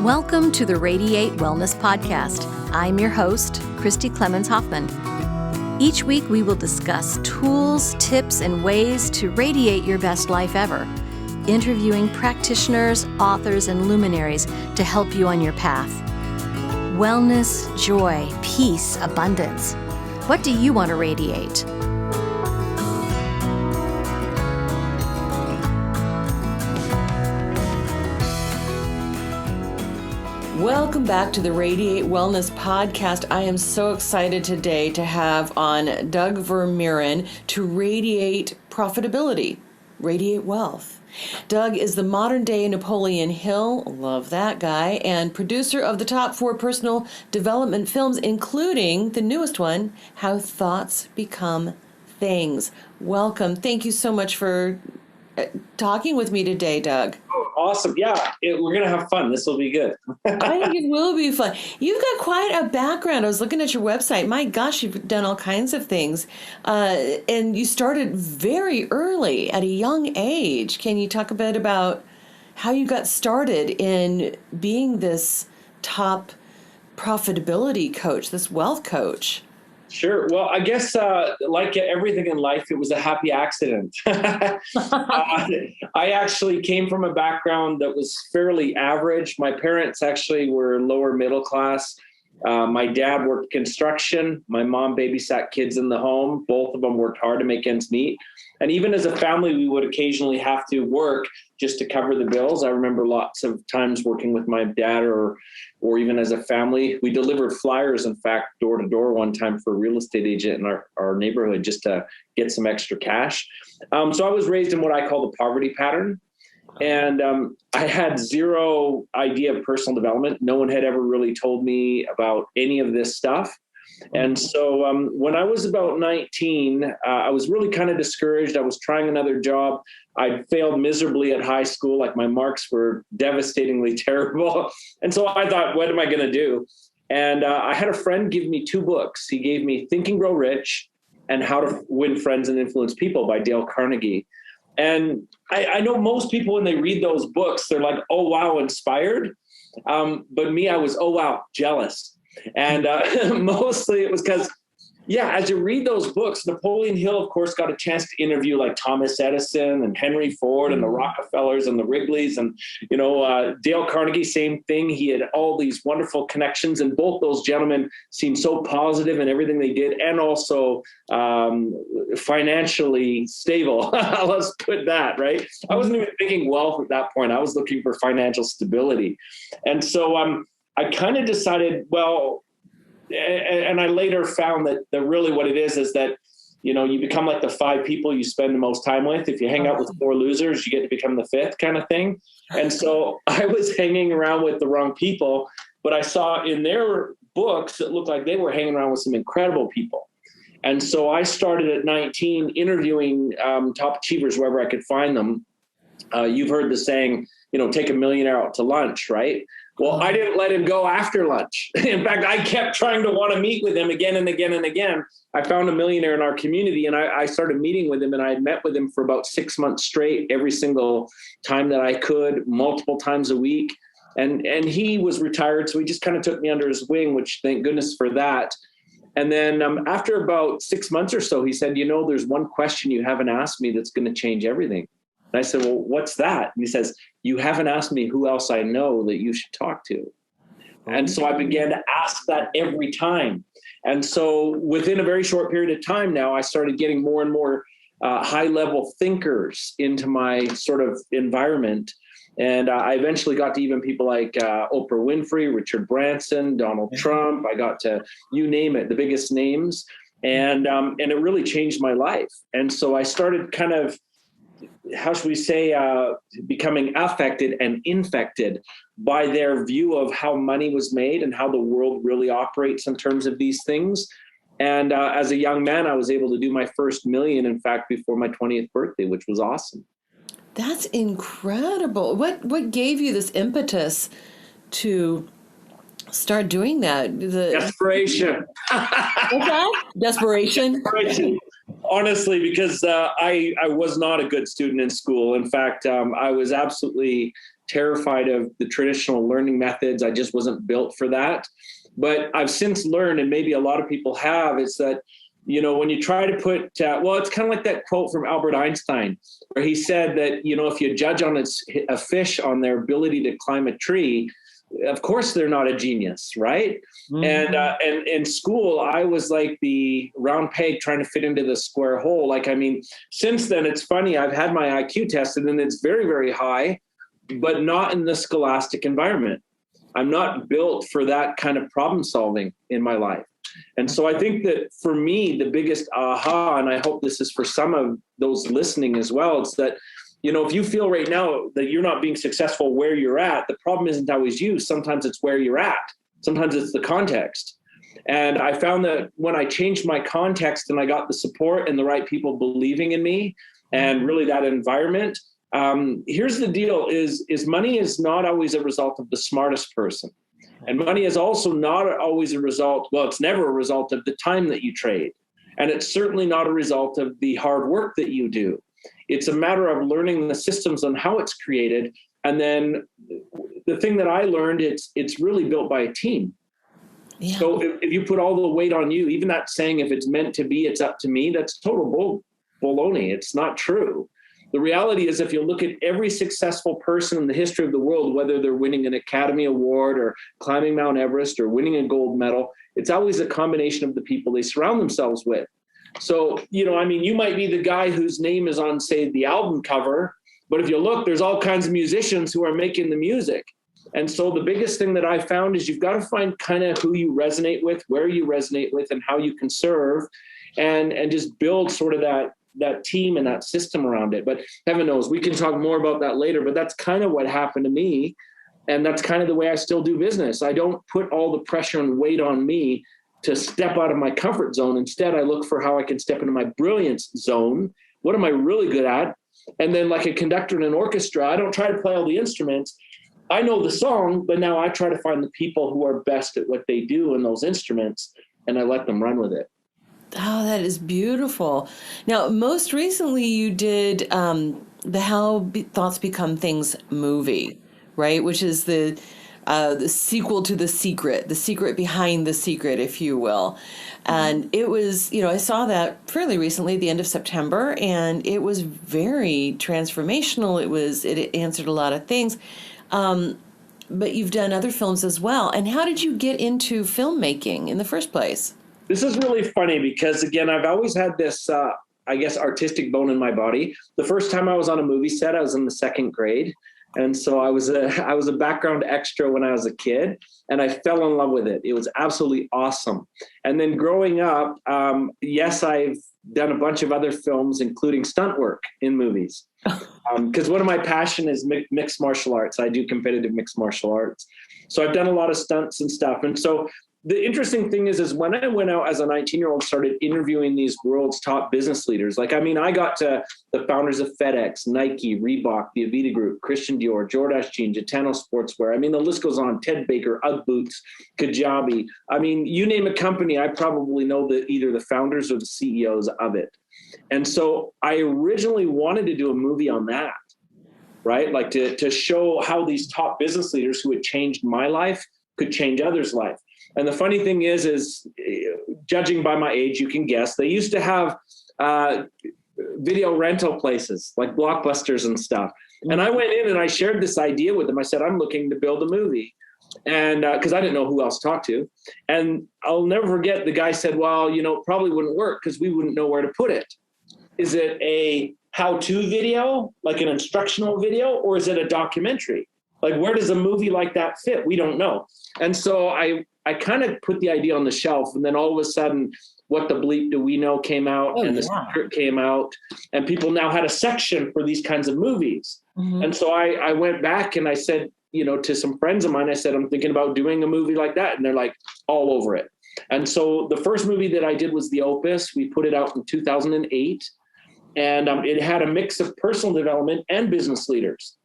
Welcome to the Radiate Wellness Podcast. I'm your host, Christi Clemons Hoffman. Each week we will discuss tools, tips, and ways to radiate your best life ever, interviewing practitioners, authors, and luminaries to help you on your path. Wellness, joy, peace, abundance. What do you want to radiate? Welcome back to the Radiate Wellness Podcast. I am so excited today to have on Doug Vermeeren to radiate profitability, radiate wealth. Doug is the modern day Napoleon Hill, love that guy, and producer of the top 4 personal development films, including the newest one, How Thoughts Become Things. Welcome. Thank you so much for talking with me today, Doug. Oh, awesome. Yeah, we're going to have fun. This will be good. I think it will be fun. You've got quite a background. I was looking at your website. My gosh, you've done all kinds of things. And you started very early at a young age. Can you talk a bit about how you got started in being this top profitability coach, this wealth coach? Sure. Well, I guess like everything in life, it was a happy accident. I actually came from a background that was fairly average. My parents actually were lower middle class. My dad worked construction. My mom babysat kids in the home. Both of them worked hard to make ends meet. And even as a family, we would occasionally have to work just to cover the bills. I remember lots of times working with my dad or even as a family. We delivered flyers, in fact, door to door one time for a real estate agent in our neighborhood just to get some extra cash. So I was raised in what I call the poverty pattern. And I had zero idea of personal development. No one had ever really told me about any of this stuff. And so when I was about 19, I was really kind of discouraged. I was trying another job. I failed miserably at high school. Like my marks were devastatingly terrible. And so I thought, what am I going to do? And I had a friend give me 2 books. He gave me Think and Grow Rich and How to Win Friends and Influence People by Dale Carnegie. And I know most people, when they read those books, they're like, oh, wow, inspired. But me, I was, oh, wow, jealous. And mostly it was because, as you read those books, Napoleon Hill, of course, got a chance to interview like Thomas Edison and Henry Ford and the Rockefellers and the Wrigleys. And, Dale Carnegie, same thing. He had all these wonderful connections. And both those gentlemen seemed so positive in everything they did and also financially stable. Let's put that, right? I wasn't even thinking wealth at that point. I was looking for financial stability. And so I kind of decided, well, and I later found that really what it is that, you become like the 5 people you spend the most time with. If you hang out with 4 losers, you get to become the 5th kind of thing. And so I was hanging around with the wrong people, but I saw in their books, it looked like they were hanging around with some incredible people. And so I started at 19 interviewing top achievers wherever I could find them. You've heard the saying, take a millionaire out to lunch, right? Well, I didn't let him go after lunch. In fact, I kept trying to want to meet with him again and again and again. I found a millionaire in our community and I started meeting with him, and I had met with him for about 6 months straight, every single time that I could, multiple times a week. And he was retired, so he just kind of took me under his wing, which thank goodness for that. And then after about 6 months or so, he said, there's one question you haven't asked me that's going to change everything. And I said, well, what's that? And he says, you haven't asked me who else I know that you should talk to. And so I began to ask that every time. And so within a very short period of time now, I started getting more and more high-level thinkers into my sort of environment. And I eventually got to even people like Oprah Winfrey, Richard Branson, Donald Trump. I got to, you name it, the biggest names. And it really changed my life. And so I started kind of, how should we say, becoming affected and infected by their view of how money was made and how the world really operates in terms of these things. And as a young man, I was able to do my first million, in fact, before my 20th birthday, which was awesome. That's incredible. What gave you this impetus to start doing that? Desperation. What's that? Desperation. Honestly, because I was not a good student in school. In fact, I was absolutely terrified of the traditional learning methods. I just wasn't built for that. But I've since learned, and maybe a lot of people have, is that, when you try to put, it's kind of like that quote from Albert Einstein, where he said that, if you judge on a fish on their ability to climb a tree, of course they're not a genius, right? Mm-hmm. And in school, I was like the round peg trying to fit into the square hole. Since then, it's funny, I've had my IQ tested and it's very, very high, but not in the scholastic environment. I'm not built for that kind of problem solving in my life. And so I think that for me, the biggest aha, and I hope this is for some of those listening as well, it's that, if you feel right now that you're not being successful where you're at, the problem isn't always you. Sometimes it's where you're at. Sometimes it's the context. And I found that when I changed my context and I got the support and the right people believing in me and really that environment, here's the deal is money is not always a result of the smartest person. And money is also not always a result, it's never a result of the time that you trade. And it's certainly not a result of the hard work that you do. It's a matter of learning the systems on how it's created. And then the thing that I learned, it's really built by a team. Yeah. So if you put all the weight on you, even that saying, if it's meant to be, it's up to me, that's total baloney. It's not true. The reality is, if you look at every successful person in the history of the world, whether they're winning an Academy Award or climbing Mount Everest or winning a gold medal, it's always a combination of the people they surround themselves with. So, you might be the guy whose name is on, say, the album cover, but if you look, there's all kinds of musicians who are making the music. And so the biggest thing that I found is you've got to find kind of who you resonate with, where you resonate with, and how you can serve, and just build sort of that team and that system around it. But heaven knows, we can talk more about that later, but that's kind of what happened to me. And that's kind of the way I still do business. I don't put all the pressure and weight on me to step out of my comfort zone. Instead, I look for how I can step into my brilliance zone. What am I really good at? And then, like a conductor in an orchestra, I don't try to play all the instruments. I know the song, but now I try to find the people who are best at what they do in those instruments, and I let them run with it. Oh, that is beautiful. Now, most recently you did the How Thoughts Become Things movie, right? Which is the sequel to The secret behind the secret, if you will. And it was, I saw that fairly recently, the end of September, and it was very transformational. It answered a lot of things. But you've done other films as well. And how did you get into filmmaking in the first place? This is really funny because, again, I've always had this, artistic bone in my body. The first time I was on a movie set, I was in the second grade. And so I was a background extra when I was a kid, and I fell in love with it. It was absolutely awesome. And then growing up, yes, I've done a bunch of other films, including stunt work in movies. Because one of my passion is mixed martial arts. I do competitive mixed martial arts. So I've done a lot of stunts and stuff. And so the interesting thing is when I went out as a 19-year-old, started interviewing these world's top business leaders. I got to the founders of FedEx, Nike, Reebok, the Avita Group, Christian Dior, Jordache Jeans, Gitano Sportswear. The list goes on. Ted Baker, UGG Boots, Kajabi. You name a company, I probably know either the founders or the CEOs of it. And so I originally wanted to do a movie on that, right? Like to show how these top business leaders who had changed my life could change others' life. And the funny thing is judging by my age, you can guess, they used to have video rental places like Blockbusters and stuff. And I went in and I shared this idea with them. I said, I'm looking to build a movie. And because I didn't know who else to talk to. And I'll never forget, the guy said, well, it probably wouldn't work because we wouldn't know where to put it. Is it a how-to video, like an instructional video, or is it a documentary? Like, where does a movie like that fit? We don't know. And so I kind of put the idea on the shelf, and then all of a sudden, What the Bleep Do We Know came out, and The Secret came out, and people now had a section for these kinds of movies. Mm-hmm. And so I went back and I said, to some friends of mine, I said, I'm thinking about doing a movie like that. And they're like, all over it. And so the first movie that I did was The Opus. We put it out in 2008. And it had a mix of personal development and business leaders.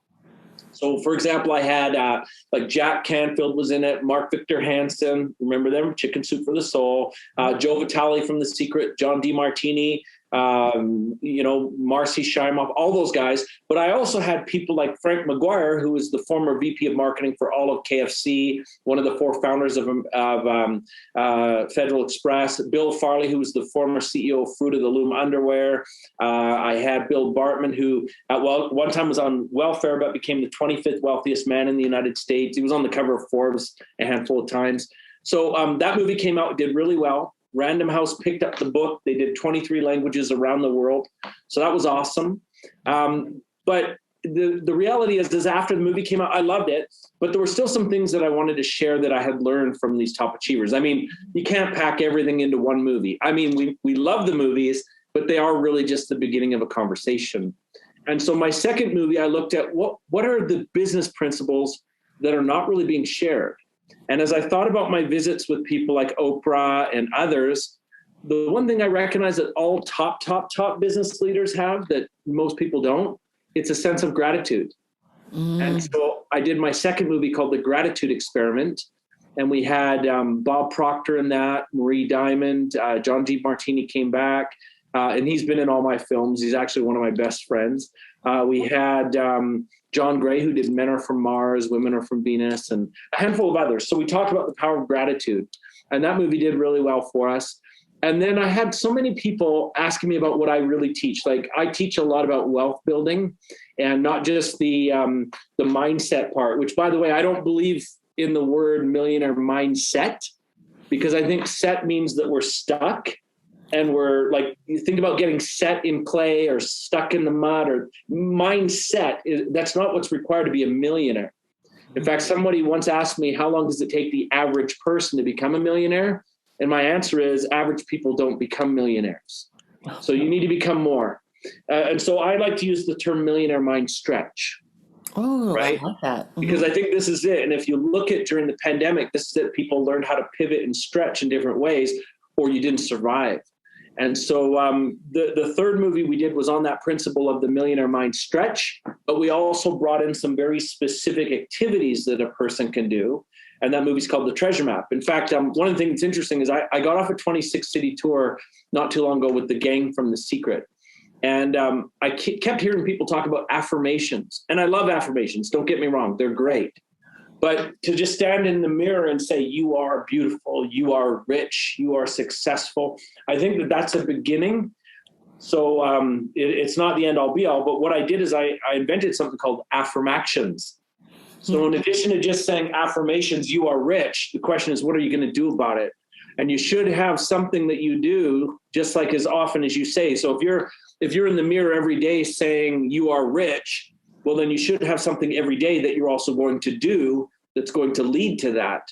So, for example, I had Jack Canfield was in it, Mark Victor Hansen, remember them, Chicken Soup for the Soul, Joe Vitale from The Secret, John DeMartini, Marcy Shimoff, all those guys. But I also had people like Frank Mcguire, who was the former VP of marketing for all of KFC, one of the 4 founders of Federal Express, Bill Farley, who was the former CEO of Fruit of the Loom underwear. I had Bill Bartman, who at one time was on welfare, but became the 25th wealthiest man in the United States. He was on the cover of Forbes a handful of times. So that movie came out, did really well. Random House picked up the book. They did 23 languages around the world. So that was awesome. But the reality is after the movie came out, I loved it, but there were still some things that I wanted to share that I had learned from these top achievers. I mean, you can't pack everything into one movie. I mean, we love the movies, but they are really just the beginning of a conversation. And so my second movie, I looked at what are the business principles that are not really being shared. And as I thought about my visits with people like Oprah and others, the one thing I recognize that all top business leaders have that most people don't, it's a sense of gratitude. And so I did my second movie called The Gratitude Experiment. And we had Bob Proctor in that, Marie Diamond, John D. Martini came back, and he's been in all my films. He's actually one of my best friends. We had John Gray, who did Men Are From Mars, Women Are From Venus, and a handful of others. So we talked about the power of gratitude. And that movie did really well for us. And then I had so many people asking me about what I really teach. Like I teach a lot about wealth building and not just the mindset part, which, by the way, I don't believe in the word millionaire mindset, because I think set means that we're stuck. And we're like, you think about getting set in clay or stuck in the mud, or mindset. That's not what's required to be a millionaire. In fact, somebody once asked me, how long does it take the average person to become a millionaire? And my answer is average people don't become millionaires. So you need to become more. And so I like to use the term millionaire mind stretch. Oh, right? I like that. Mm-hmm. Because I think this is it. And if you look at during the pandemic, this is it. People learned how to pivot and stretch in different ways, or you didn't survive. And so the third movie we did was on that principle of the millionaire mind stretch, but we also brought in some very specific activities that a person can do. And that movie's called The Treasure Map. In fact, one of the things that's interesting is I got off a 26-city tour not too long ago with the gang from The Secret. And I kept hearing people talk about affirmations. And I love affirmations. Don't get me wrong. They're great. But to just stand in the mirror and say, you are beautiful, you are rich, you are successful, I think that that's a beginning. So it's not the end all be all. But what I did is I invented something called affirmations. So in addition to just saying affirmations, you are rich, the question is, what are you going to do about it? And you should have something that you do just like as often as you say. So if you're in the mirror every day saying you are rich, well, then you should have something every day that you're also going to do that's going to lead to that.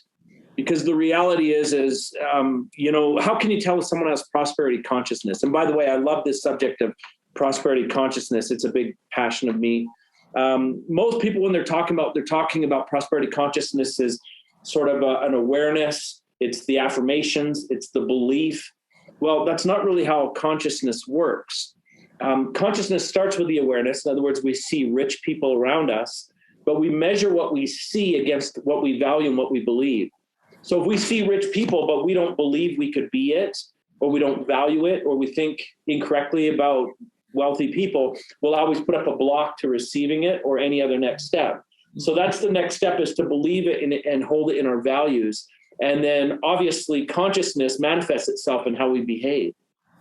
Because the reality is how can you tell if someone has prosperity consciousness? And by the way, I love this subject of prosperity consciousness. It's a big passion of me. Most people, when they're talking about prosperity consciousness is sort of an awareness. It's the affirmations. It's the belief. Well, that's not really how consciousness works. Consciousness starts with the awareness. In other words, we see rich people around us, but we measure what we see against what we value and what we believe. So if we see rich people, but we don't believe we could be it, or we don't value it, or we think incorrectly about wealthy people, we'll always put up a block to receiving it or any other next step. So that's the next step, is to believe it and hold it in our values. And then obviously consciousness manifests itself in how we behave.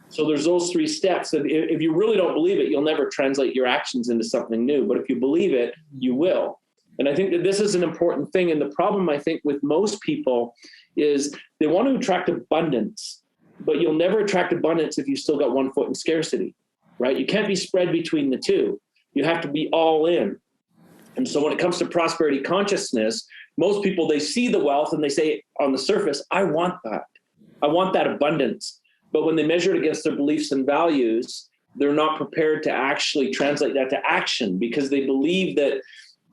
So there's those 3 steps. And if you really don't believe it, you'll never translate your actions into something new. But if you believe it, you will. And I think that this is an important thing. And the problem, I think, with most people is they want to attract abundance, but you'll never attract abundance if you still got one foot in scarcity, right? You can't be spread between the two. You have to be all in. And so when it comes to prosperity consciousness, most people, they see the wealth and they say on the surface, I want that. I want that abundance. But when they measure it against their beliefs and values, they're not prepared to actually translate that to action, because they believe that,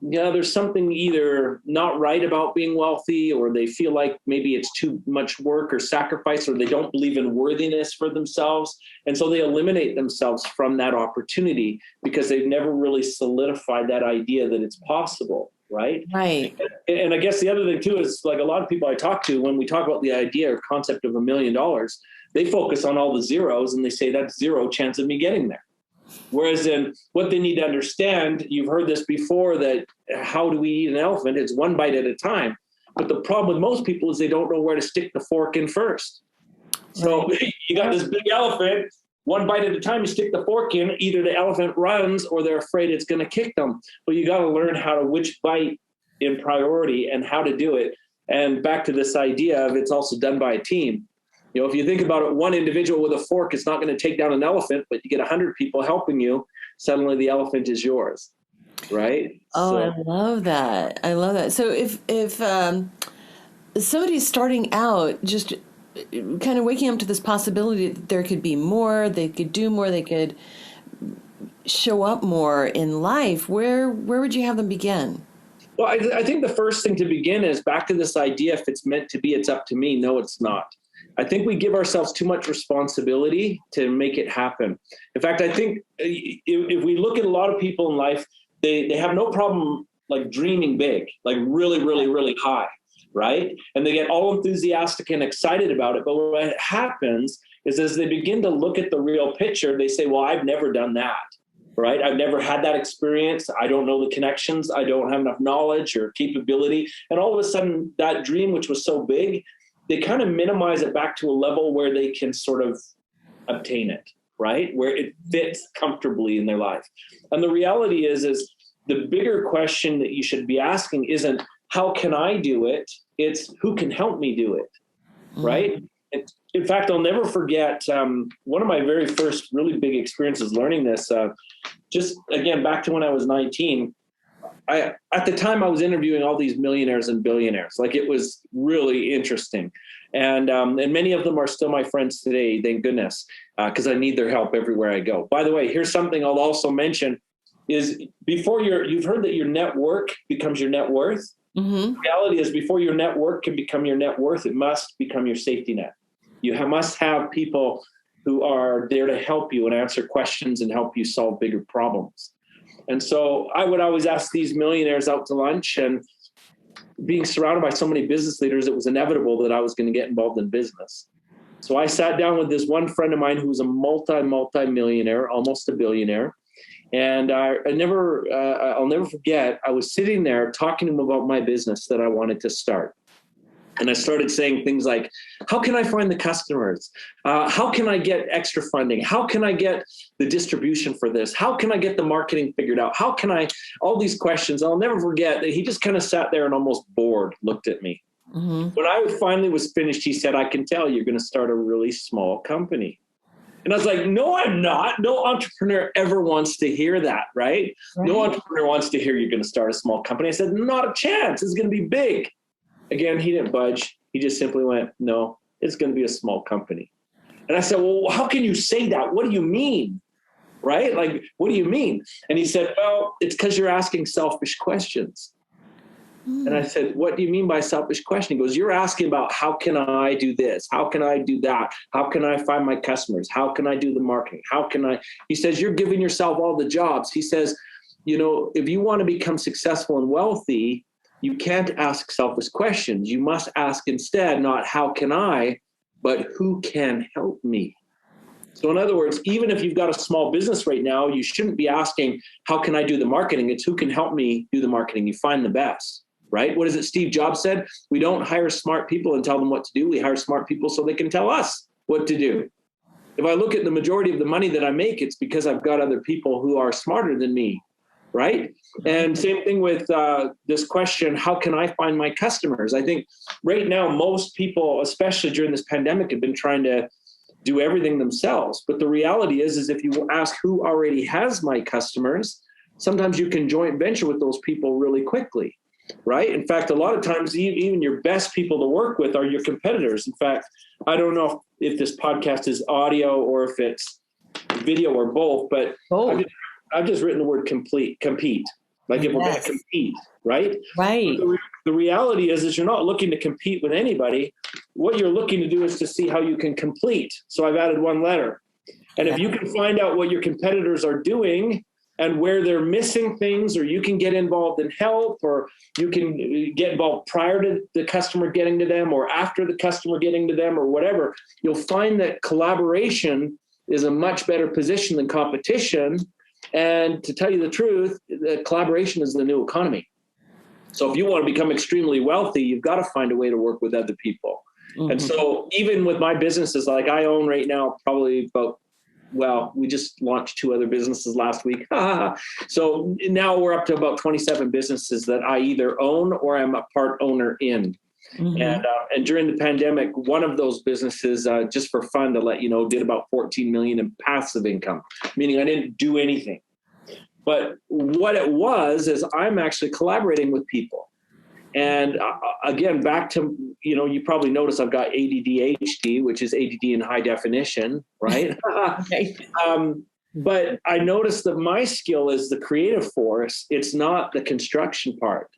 there's something either not right about being wealthy, or they feel like maybe it's too much work or sacrifice, or they don't believe in worthiness for themselves. And so they eliminate themselves from that opportunity because they've never really solidified that idea that it's possible. Right. Right. And I guess the other thing too is, like, a lot of people I talk to, when we talk about the idea or concept of $1 million, they focus on all the zeros and they say that's zero chance of me getting there. Whereas in what they need to understand, you've heard this before, that how do we eat an elephant? It's one bite at a time. But the problem with most people is they don't know where to stick the fork in first. So you got this big elephant, one bite at a time, you stick the fork in, either the elephant runs or they're afraid it's going to kick them. But you got to learn which bite in priority and how to do it. And back to this idea of it's also done by a team. You know, if you think about it, one individual with a fork is not going to take down an elephant, but you get 100 people helping you, suddenly the elephant is yours, right? Oh, so. I love that. I love that. So if somebody's starting out, just kind of waking up to this possibility that there could be more, they could do more, they could show up more in life, where would you have them begin? Well, I think the first thing to begin is back to this idea, if it's meant to be, it's up to me. No, it's not. I think we give ourselves too much responsibility to make it happen. In fact, I think if we look at a lot of people in life, they have no problem like dreaming big, like really, really, really high, right? And they get all enthusiastic and excited about it. But what happens is as they begin to look at the real picture, they say, well, I've never done that, right? I've never had that experience. I don't know the connections. I don't have enough knowledge or capability. And all of a sudden, that dream, which was so big, they kind of minimize it back to a level where they can sort of obtain it, right? Where it fits comfortably in their life. And the reality is the bigger question that you should be asking isn't how can I do it? It's who can help me do it, right? In fact, I'll never forget one of my very first really big experiences learning this, just again, back to when I was 19, at the time I was interviewing all these millionaires and billionaires. Like it was really interesting. And many of them are still my friends today, thank goodness, because I need their help everywhere I go. By the way, here's something I'll also mention is you've heard that your network becomes your net worth. Mm-hmm. The reality is before your network can become your net worth, it must become your safety net. You must have people who are there to help you and answer questions and help you solve bigger problems. And so I would always ask these millionaires out to lunch, and being surrounded by so many business leaders, it was inevitable that I was going to get involved in business. So I sat down with this one friend of mine who was a multi-millionaire, almost a billionaire. And I'll never forget, I was sitting there talking to him about my business that I wanted to start. And I started saying things like, how can I find the customers? How can I get extra funding? How can I get the distribution for this? How can I get the marketing figured out? How can I, all these questions. I'll never forget that he just kind of sat there and almost bored, looked at me. Mm-hmm. When I finally was finished, he said, I can tell you're going to start a really small company. And I was like, no, I'm not. No entrepreneur ever wants to hear that, right? No entrepreneur wants to hear you're going to start a small company. I said, not a chance. It's going to be big. Again, he didn't budge. He just simply went, no, it's going to be a small company. And I said, well, how can you say that? What do you mean? Right? Like, what do you mean? And he said, well, it's because you're asking selfish questions. And I said, what do you mean by selfish question? He goes, you're asking about how can I do this? How can I do that? How can I find my customers? How can I do the marketing? He says, you're giving yourself all the jobs. He says, you know, if you want to become successful and wealthy, you can't ask selfish questions. You must ask instead, not how can I, but who can help me? So in other words, even if you've got a small business right now, you shouldn't be asking, how can I do the marketing? It's who can help me do the marketing. You find the best. Right? What is it Steve Jobs said? We don't hire smart people and tell them what to do. We hire smart people so they can tell us what to do. If I look at the majority of the money that I make, it's because I've got other people who are smarter than me, right? And same thing with this question, how can I find my customers? I think right now, most people, especially during this pandemic, have been trying to do everything themselves. But the reality is if you ask who already has my customers, sometimes you can joint venture with those people really quickly. Right. In fact, a lot of times, even your best people to work with are your competitors. In fact, I don't know if this podcast is audio or if it's video or both, but I've just written the word compete. Like if we're going to compete, right? Right. The reality is you're not looking to compete with anybody. What you're looking to do is to see how you can complete. So I've added one letter. And if you can find out what your competitors are doing, and where they're missing things, or you can get involved and help, or you can get involved prior to the customer getting to them or after the customer getting to them or whatever, you'll find that collaboration is a much better position than competition. And to tell you the truth, the collaboration is the new economy. So if you want to become extremely wealthy, you've got to find a way to work with other people. Mm-hmm. And so even with my businesses, like I own right now, probably about, well, we just launched 2 other businesses last week. So now we're up to about 27 businesses that I either own or I'm a part owner in. Mm-hmm. And during the pandemic, one of those businesses, just for fun to let you know, did about 14 million in passive income, meaning I didn't do anything. But what it was is I'm actually collaborating with people. And again, back to, you probably notice I've got ADD-HD, which is ADD in high definition, right? Okay. But I noticed that my skill is the creative force. It's not the construction part.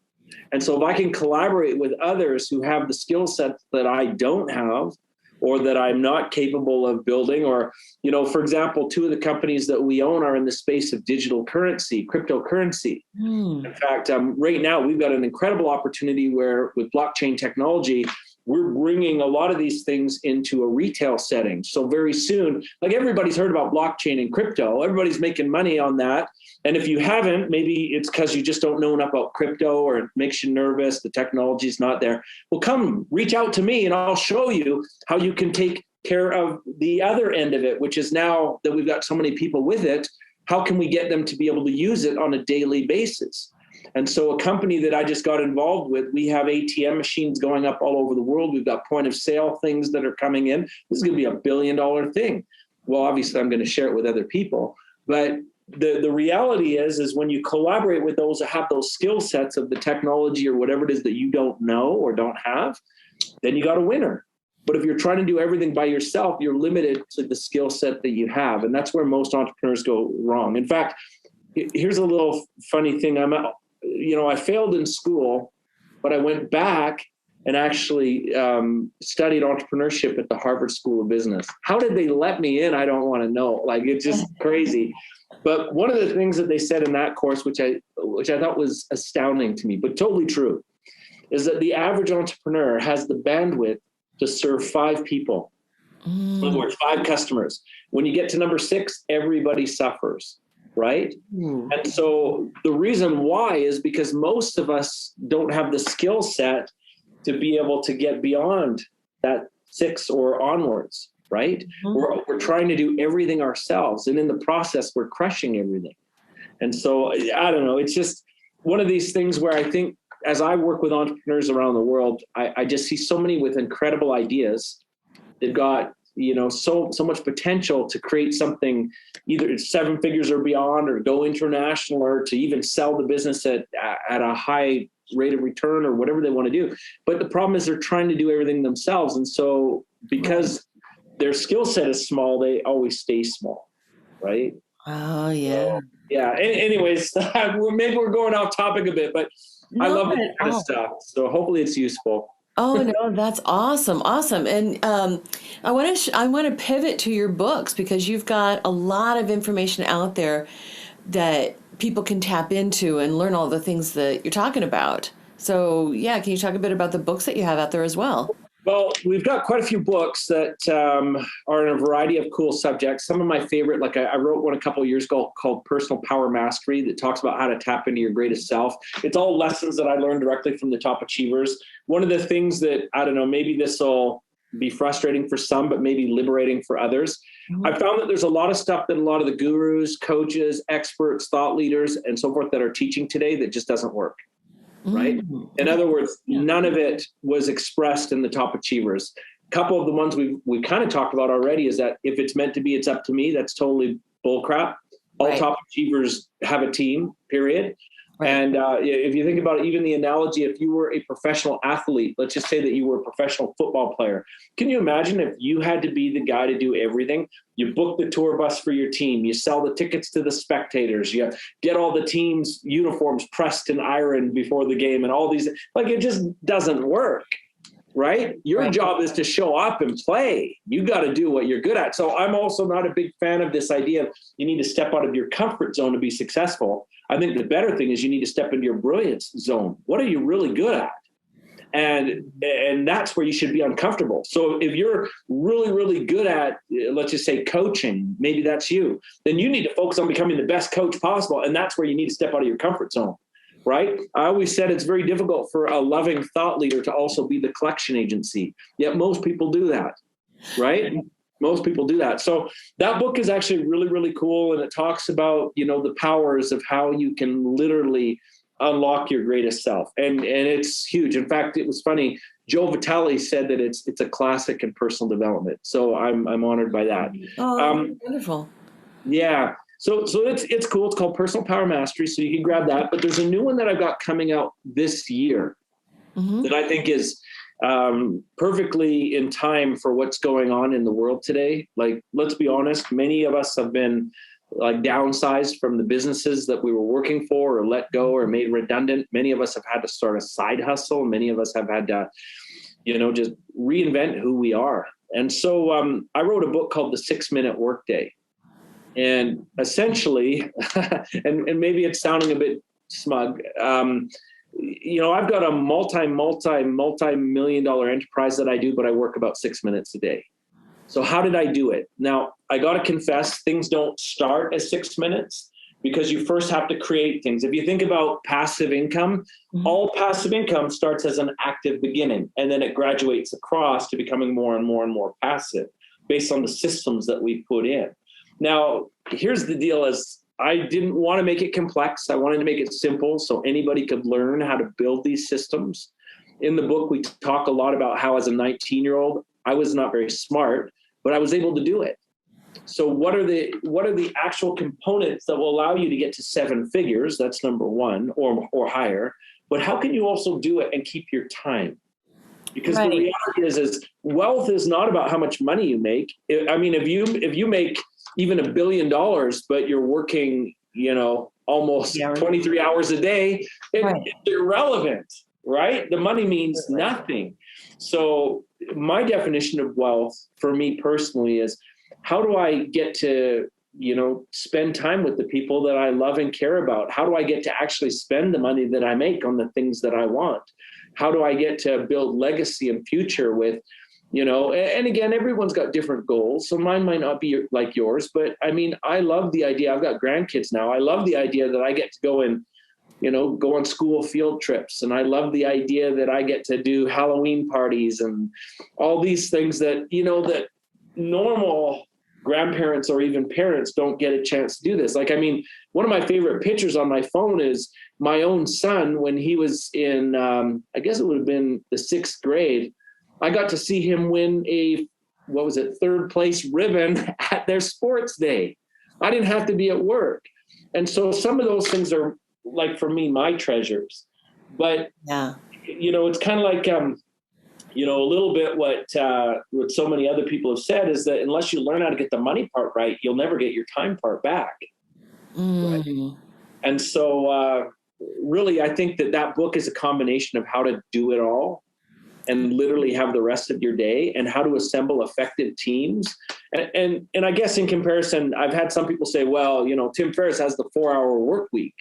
And so if I can collaborate with others who have the skill sets that I don't have, or that I'm not capable of building, or, for example, 2 of the companies that we own are in the space of digital currency, cryptocurrency. In fact, right now we've got an incredible opportunity where with blockchain technology, we're bringing a lot of these things into a retail setting. So very soon, like everybody's heard about blockchain and crypto, everybody's making money on that. And if you haven't, maybe it's because you just don't know enough about crypto, or it makes you nervous, the technology's not there. Well, come reach out to me and I'll show you how you can take care of the other end of it, which is now that we've got so many people with it, how can we get them to be able to use it on a daily basis? And so a company that I just got involved with, we have ATM machines going up all over the world. We've got point of sale things that are coming in. This is going to be a $1 billion thing. Well, obviously I'm going to share it with other people, but the reality is when you collaborate with those that have those skill sets of the technology or whatever it is that you don't know or don't have, then you got a winner. But if you're trying to do everything by yourself, you're limited to the skill set that you have. And that's where most entrepreneurs go wrong. In fact, here's a little funny thing. I failed in school, but I went back and actually studied entrepreneurship at the Harvard School of Business. How did they let me in? I don't want to know. Like, it's just crazy. But one of the things that they said in that course, which I thought was astounding to me, but totally true, is that the average entrepreneur has the bandwidth to serve 5 people. In other words, 5 customers. When you get to number 6, everybody suffers, right? And so the reason why is because most of us don't have the skill set to be able to get beyond that 6 or onwards, right? We're trying to do everything ourselves. And in the process, we're crushing everything. And so, I don't know, it's just one of these things where I think as I work with entrepreneurs around the world, I just see so many with incredible ideas. They've got, so much potential to create something, either 7 figures or beyond, or go international, or to even sell the business at a high rate of return, or whatever they want to do. But the problem is they're trying to do everything themselves. And so because their skill set is small, they always stay small, right? Oh, yeah. So, yeah. Anyways, maybe we're going off topic a bit, but I love this kind of stuff. So hopefully it's useful. Oh, no, that's awesome. Awesome. And I want to pivot to your books, because you've got a lot of information out there that people can tap into and learn all the things that you're talking about. So, yeah, can you talk a bit about the books that you have out there as well? Well, we've got quite a few books that are in a variety of cool subjects. Some of my favorite, like I wrote one a couple of years ago called Personal Power Mastery, that talks about how to tap into your greatest self. It's all lessons that I learned directly from the top achievers. One of the things that, I don't know, maybe this will be frustrating for some, but maybe liberating for others. I found that there's a lot of stuff that a lot of the gurus, coaches, experts, thought leaders, and so forth that are teaching today that just doesn't work. Right? In other words, none of it was expressed in the top achievers. A couple of the ones we kind of talked about already is that if it's meant to be, it's up to me. That's totally bullcrap. All top achievers have a team, period. Right. And if you think about it, even the analogy, if you were a professional athlete, let's just say that you were a professional football player. Can you imagine if you had to be the guy to do everything? You book the tour bus for your team. You sell the tickets to the spectators. You get all the team's uniforms pressed and ironed before the game, and all these, like, it just doesn't work. right? Your job is to show up and play. You got to do what you're good at. So I'm also not a big fan of this idea of you need to step out of your comfort zone to be successful. I think the better thing is you need to step into your brilliance zone. What are you really good at? And that's where you should be uncomfortable. So if you're really, really good at, let's just say coaching, maybe that's you, then you need to focus on becoming the best coach possible. And that's where you need to step out of your comfort zone, right? I always said it's very difficult for a loving thought leader to also be the collection agency. Yet most people do that, right? Most people do that. So that book is actually really, really cool. And it talks about, the powers of how you can literally unlock your greatest self. And it's huge. In fact, it was funny. Joe Vitale said that it's a classic in personal development. So I'm honored by that. Oh, wonderful. Yeah. So it's cool. It's called Personal Power Mastery. So you can grab that. But there's a new one that I've got coming out this year that I think is perfectly in time for what's going on in the world today. Like, let's be honest, many of us have been like downsized from the businesses that we were working for or let go or made redundant. Many of us have had to start a side hustle. Many of us have had to, just reinvent who we are. And so I wrote a book called The 6-Minute Workday. And essentially, and maybe it's sounding a bit smug, I've got a multi-million dollar enterprise that I do, but I work about 6 minutes a day. So how did I do it? Now, I got to confess, things don't start as 6 minutes because you first have to create things. If you think about passive income, all passive income starts as an active beginning, and then it graduates across to becoming more and more and more passive based on the systems that we put in. Now, here's the deal is I didn't want to make it complex. I wanted to make it simple so anybody could learn how to build these systems. In the book, we talk a lot about how as a 19-year-old, I was not very smart, but I was able to do it. So what are the actual components that will allow you to get to 7 figures? That's number one, or higher. But how can you also do it and keep your time? Because the reality is wealth is not about how much money you make. I mean, if you make even $1 billion, but you're working, almost 23 hours a day, it's irrelevant, right? The money means nothing. So my definition of wealth for me personally is, how do I get to, spend time with the people that I love and care about? How do I get to actually spend the money that I make on the things that I want? How do I get to build legacy and future with, and again, everyone's got different goals. So mine might not be like yours, but I mean, I love the idea. I've got grandkids now. I love the idea that I get to go and, go on school field trips. And I love the idea that I get to do Halloween parties and all these things that, that normal grandparents or even parents don't get a chance to do this. Like, I mean, one of my favorite pictures on my phone is my own son when he was in, I guess it would have been the 6th grade. I got to see him win a, 3rd place ribbon at their sports day. I didn't have to be at work. And so some of those things are, like, for me, my treasures. But, it's kind of like, a little bit what so many other people have said is that unless you learn how to get the money part right, you'll never get your time part back. Right? And so really, I think that book is a combination of how to do it all and literally have the rest of your day and how to assemble effective teams. And I guess in comparison, I've had some people say, well, Tim Ferriss has the 4-hour work week.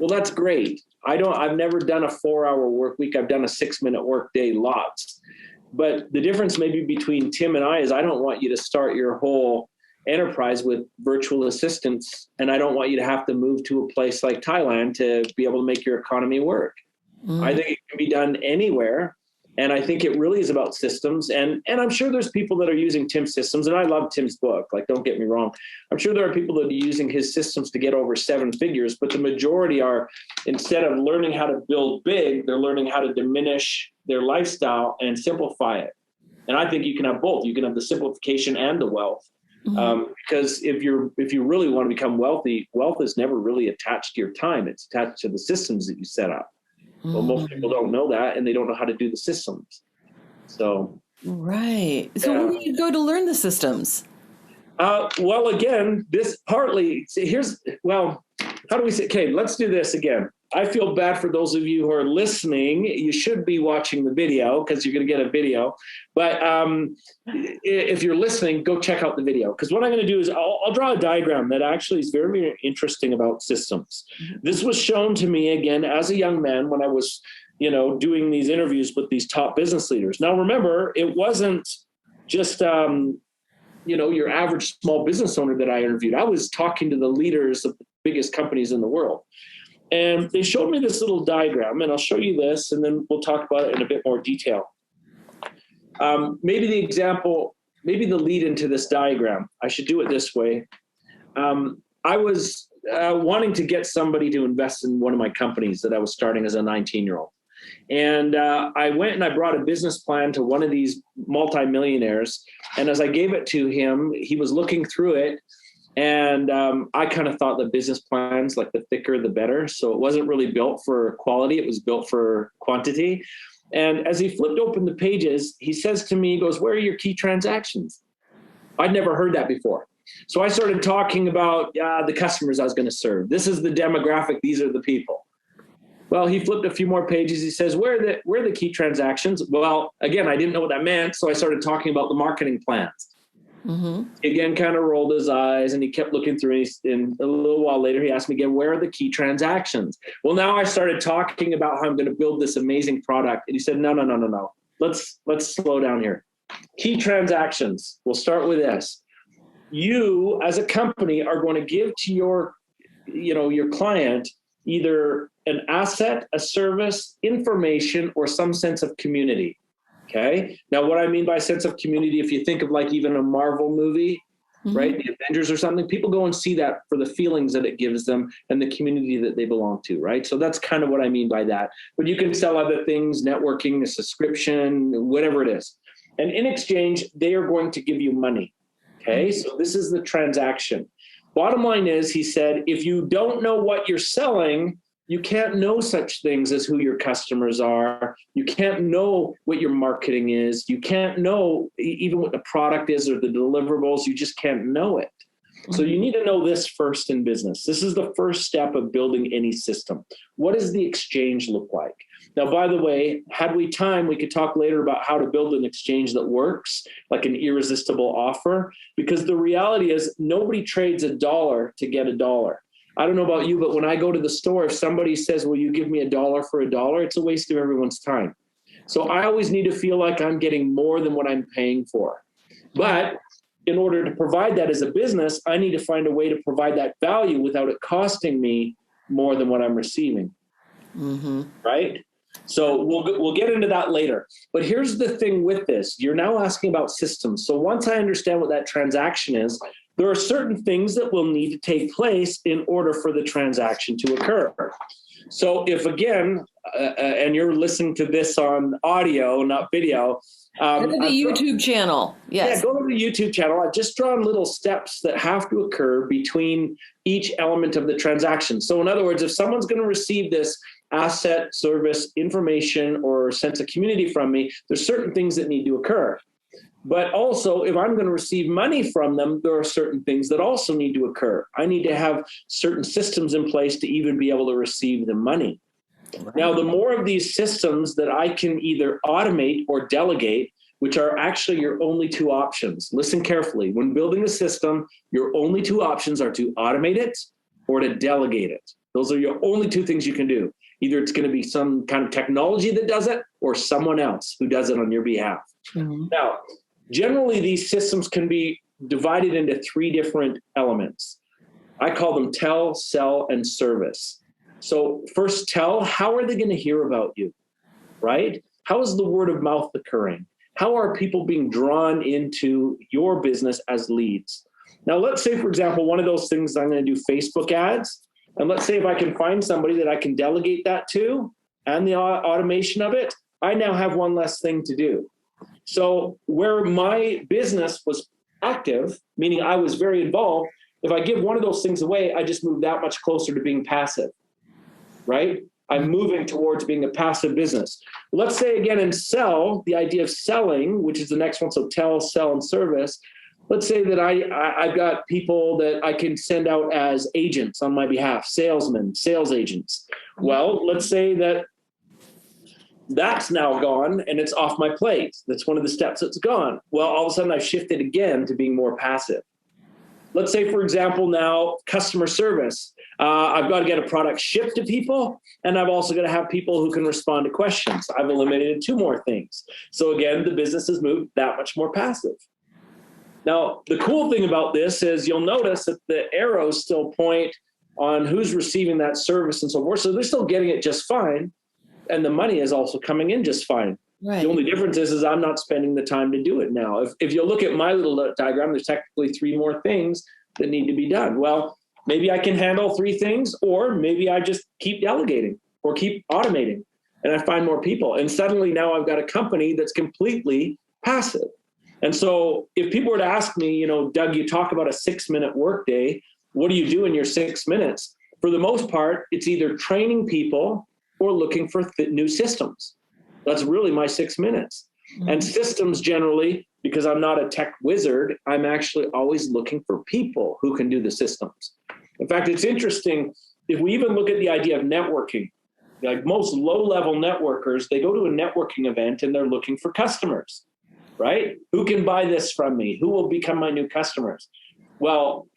Well, that's great. I've never done a 4-hour work week. I've done a 6-minute work day lots. But the difference maybe between Tim and I is I don't want you to start your whole enterprise with virtual assistants. And I don't want you to have to move to a place like Thailand to be able to make your economy work. I think it can be done anywhere. And I think it really is about systems. And I'm sure there's people that are using Tim's systems. And I love Tim's book. Like, don't get me wrong. I'm sure there are people that are using his systems to get over 7 figures. But the majority are, instead of learning how to build big, they're learning how to diminish their lifestyle and simplify it. And I think you can have both. You can have the simplification and the wealth. Because if you really want to become wealthy, wealth is never really attached to your time. It's attached to the systems that you set up. Well, most people don't know that, and they don't know how to do the systems. So, right. So where do you go to learn the systems? Well, again, this partly, how do we say, okay, let's do this again. I feel bad for those of you who are listening. You should be watching the video because you're going to get a video. But if you're listening, go check out the video. Because what I'm going to do is I'll draw a diagram that actually is very, very interesting about systems. This was shown to me, again, as a young man when I was, doing these interviews with these top business leaders. Now, remember, it wasn't just, your average small business owner that I interviewed. I was talking to the leaders of the biggest companies in the world. And they showed me this little diagram, and I'll show you this, and then we'll talk about it in a bit more detail. Maybe the lead into this diagram, I should do it this way. I was wanting to get somebody to invest in one of my companies that I was starting as a 19-year-old. And I went and I brought a business plan to one of these multimillionaires. And as I gave it to him, he was looking through it. And I kind of thought the business plans, like the thicker, the better. So it wasn't really built for quality. It was built for quantity. And as he flipped open the pages, he says to me, he goes, "Where are your key transactions?" I'd never heard that before. So I started talking about the customers I was going to serve. This is the demographic. These are the people. Well, he flipped a few more pages. He says, where are the key transactions? Well, again, I didn't know what that meant. So I started talking about the marketing plans. Mm-hmm. Again, kind of rolled his eyes, and he kept looking through. And a little while later, he asked me again, where are the key transactions? Well, now I started talking about how I'm going to build this amazing product. And he said, no. Let's slow down here. Key transactions. We'll start with this. You, as a company, are going to give to your client either an asset, a service, information, or some sense of community. Okay. Now, what I mean by sense of community, if you think of like even a Marvel movie, mm-hmm. right, the Avengers or something, people go and see that for the feelings that it gives them and the community that they belong to, right? So that's kind of what I mean by that. But you can sell other things, networking, a subscription, whatever it is. And in exchange, they are going to give you money. Okay. So this is the transaction. Bottom line is, he said, if you don't know what you're selling, you can't know such things as who your customers are. You can't know what your marketing is. You can't know even what the product is or the deliverables. You just can't know it. So you need to know this first in business. This is the first step of building any system. What does the exchange look like? Now, by the way, had we time, we could talk later about how to build an exchange that works, like an irresistible offer, because the reality is nobody trades a dollar to get a dollar. I don't know about you, but when I go to the store, if somebody says, will you give me $1 for $1, it's a waste of everyone's time. So I always need to feel like I'm getting more than what I'm paying for. But in order to provide that as a business, I need to find a way to provide that value without it costing me more than what I'm receiving. Mm-hmm. Right? So we'll get into that later. But here's the thing with this. You're now asking about systems. So once I understand what that transaction is, there are certain things that will need to take place in order for the transaction to occur. So if, again, and you're listening to this on audio, not video. Go to the YouTube channel. Yes. Yeah, go to the YouTube channel. I've just drawn little steps that have to occur between each element of the transaction. So in other words, if someone's going to receive this asset, service, information, or sense of community from me, there's certain things that need to occur. But also, if I'm going to receive money from them, there are certain things that also need to occur. I need to have certain systems in place to even be able to receive the money. Right. Now, the more of these systems that I can either automate or delegate, which are actually your only two options. Listen carefully. When building a system, your only two options are to automate it or to delegate it. Those are your only two things you can do. Either it's going to be some kind of technology that does it or someone else who does it on your behalf. Mm-hmm. Now, generally, these systems can be divided into three different elements. I call them tell, sell, and service. So first, tell, how are they going to hear about you, right? How is the word of mouth occurring? How are people being drawn into your business as leads? Now, let's say, for example, one of those things, I'm going to do Facebook ads. And let's say if I can find somebody that I can delegate that to and the automation of it, I now have one less thing to do. So where my business was active, meaning I was very involved, if I give one of those things away, I just move that much closer to being passive, right? I'm moving towards being a passive business. Let's say again in sell, the idea of selling, which is the next one, so tell, sell, and service. let's say that I've got people that I can send out as agents on my behalf, salesmen, sales agents. Well, let's say that that's now gone and it's off my plate. That's one of the steps that's gone. Well, all of a sudden I've shifted again to being more passive. Let's say, for example, now customer service. I've got to get a product shipped to people, and I've also got to have people who can respond to questions. I've eliminated 2 more things. So again, the business has moved that much more passive. Now, the cool thing about this is you'll notice that the arrows still point on who's receiving that service and so forth. So they're still getting it just fine. And the money is also coming in just fine. Right. The only difference is I'm not spending the time to do it now. If you look at my little diagram, there's technically 3 more things that need to be done. Well, maybe I can handle 3 things, or maybe I just keep delegating or keep automating and I find more people. And suddenly now I've got a company that's completely passive. And so if people were to ask me, Doug, you talk about a 6-minute workday, what do you do in your 6 minutes? For the most part, it's either training people or looking for new systems. That's really my 6 minutes. Mm-hmm. And systems generally, because I'm not a tech wizard, I'm actually always looking for people who can do the systems. In fact, it's interesting, if we even look at the idea of networking, like most low-level networkers, they go to a networking event and they're looking for customers, right? Who can buy this from me? Who will become my new customers? Well,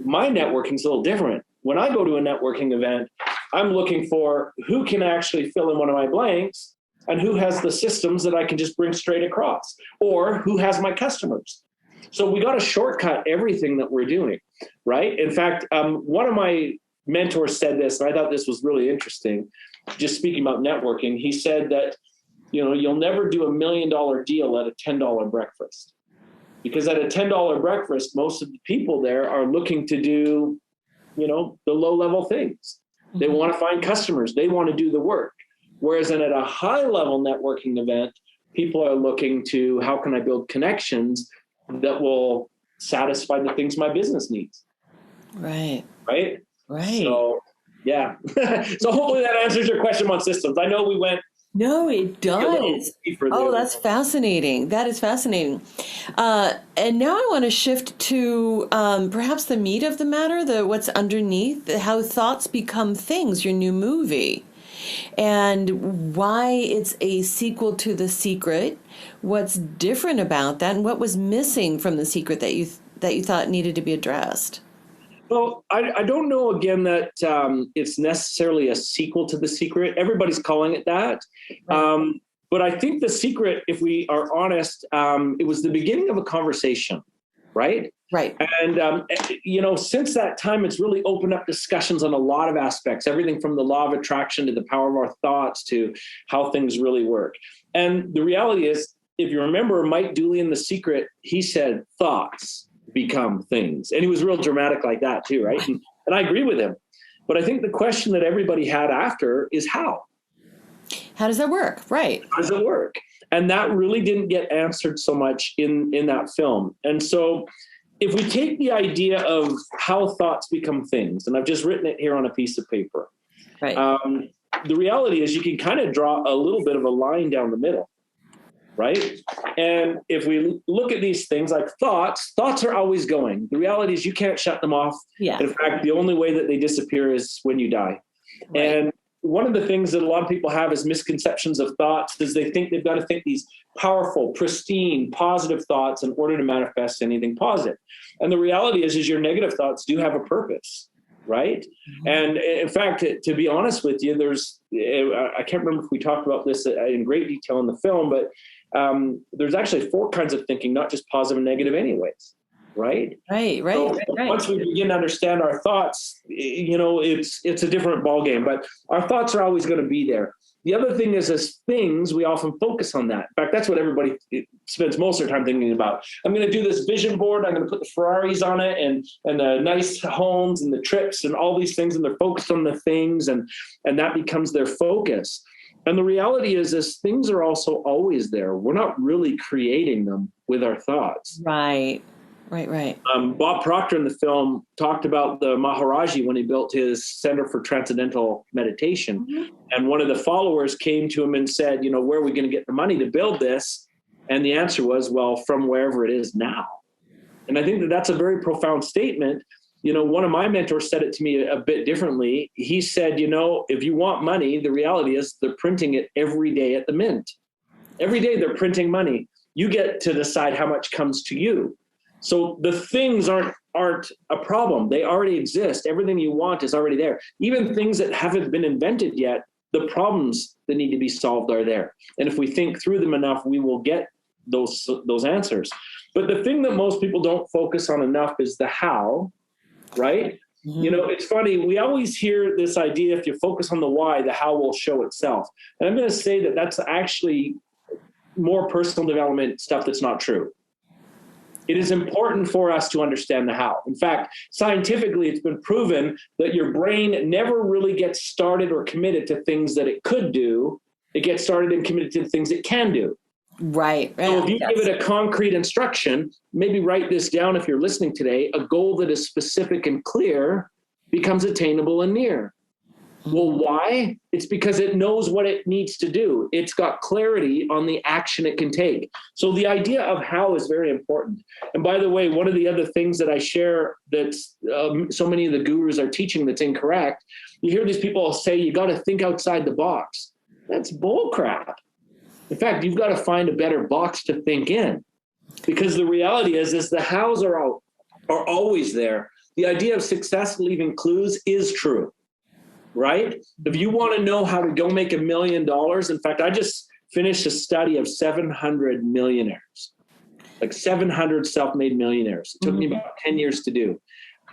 my networking is a little different. When I go to a networking event, I'm looking for who can actually fill in one of my blanks and who has the systems that I can just bring straight across, or who has my customers. So we got to shortcut everything that we're doing, right? In fact, one of my mentors said this, and I thought this was really interesting, just speaking about networking. He said that, you'll never do $1 million deal at a $10 breakfast, because at a $10 breakfast, most of the people there are looking to do, the low-level things. Mm-hmm. They want to find customers. They want to do the work. Whereas at a high-level networking event, people are looking to, how can I build connections that will satisfy the things my business needs? Right. So, yeah. So hopefully that answers your question on systems. I know we went. No, it does. Oh, that's fascinating. That is fascinating. And now I want to shift to perhaps the meat of the matter, what's underneath, how thoughts become things, your new movie. And why it's a sequel to The Secret, what's different about that, and what was missing from The Secret that you thought needed to be addressed. Well, I don't know, again, that it's necessarily a sequel to The Secret. Everybody's calling it that. Right. But I think The Secret, if we are honest, it was the beginning of a conversation, right? Right. And, since that time, it's really opened up discussions on a lot of aspects, everything from the law of attraction to the power of our thoughts to how things really work. And the reality is, if you remember Mike Dooley in The Secret, he said thoughts become things. And he was real dramatic like that too, right? And I agree with him. But I think the question that everybody had after is how? How does that work? Right. How does it work? And that really didn't get answered so much in that film. And so if we take the idea of how thoughts become things, and I've just written it here on a piece of paper, right. The reality is you can kind of draw a little bit of a line down the middle, right? And if we look at these things like thoughts are always going. The reality is you can't shut them off. Yeah. In fact, the only way that they disappear is when you die. Right. And one of the things that a lot of people have is misconceptions of thoughts is they think they've got to think these powerful, pristine, positive thoughts in order to manifest anything positive. And the reality is your negative thoughts do have a purpose, right? Mm-hmm. And in fact, to be honest with you, I can't remember if we talked about this in great detail in the film, but there's actually 4 kinds of thinking, not just positive and negative anyways. Right. So once we begin to understand our thoughts, it's a different ballgame, but our thoughts are always going to be there. The other thing is, as things, we often focus on that. In fact, that's what everybody spends most of their time thinking about. I'm going to do this vision board. I'm going to put the Ferraris on it and the nice homes and the trips and all these things. And they're focused on the things and that becomes their focus. And the reality is things are also always there. We're not really creating them with our thoughts. Right. Bob Proctor in the film talked about the Maharaji when he built his Center for Transcendental Meditation. Mm-hmm. And one of the followers came to him and said, where are we going to get the money to build this? And the answer was, well, from wherever it is now. And I think that that's a very profound statement. One of my mentors said it to me a bit differently. He said, if you want money, the reality is they're printing it every day at the mint. Every day they're printing money. You get to decide how much comes to you. So the things aren't a problem. They already exist. Everything you want is already there. Even things that haven't been invented yet, the problems that need to be solved are there. And if we think through them enough, we will get those answers. But the thing that most people don't focus on enough is the how, right? Mm-hmm. It's funny. We always hear this idea, if you focus on the why, the how will show itself. And I'm going to say that that's actually more personal development stuff that's not true. It is important for us to understand the how. In fact, scientifically, it's been proven that your brain never really gets started or committed to things that it could do. It gets started and committed to the things it can do. Right. So if you give it a concrete instruction, maybe write this down if you're listening today, a goal that is specific and clear becomes attainable and near. Well, why? It's because it knows what it needs to do. It's got clarity on the action it can take. So the idea of how is very important. And by the way, one of the other things that I share that's so many of the gurus are teaching that's incorrect, you hear these people say, you got to think outside the box. That's bull crap. In fact, you've got to find a better box to think in, because the reality is the hows are always there. The idea of success leaving clues is true. Right? If you want to know how to go make $1 million, in fact, I just finished a study of 700 millionaires, like 700 self-made millionaires. It took me about 10 years to do.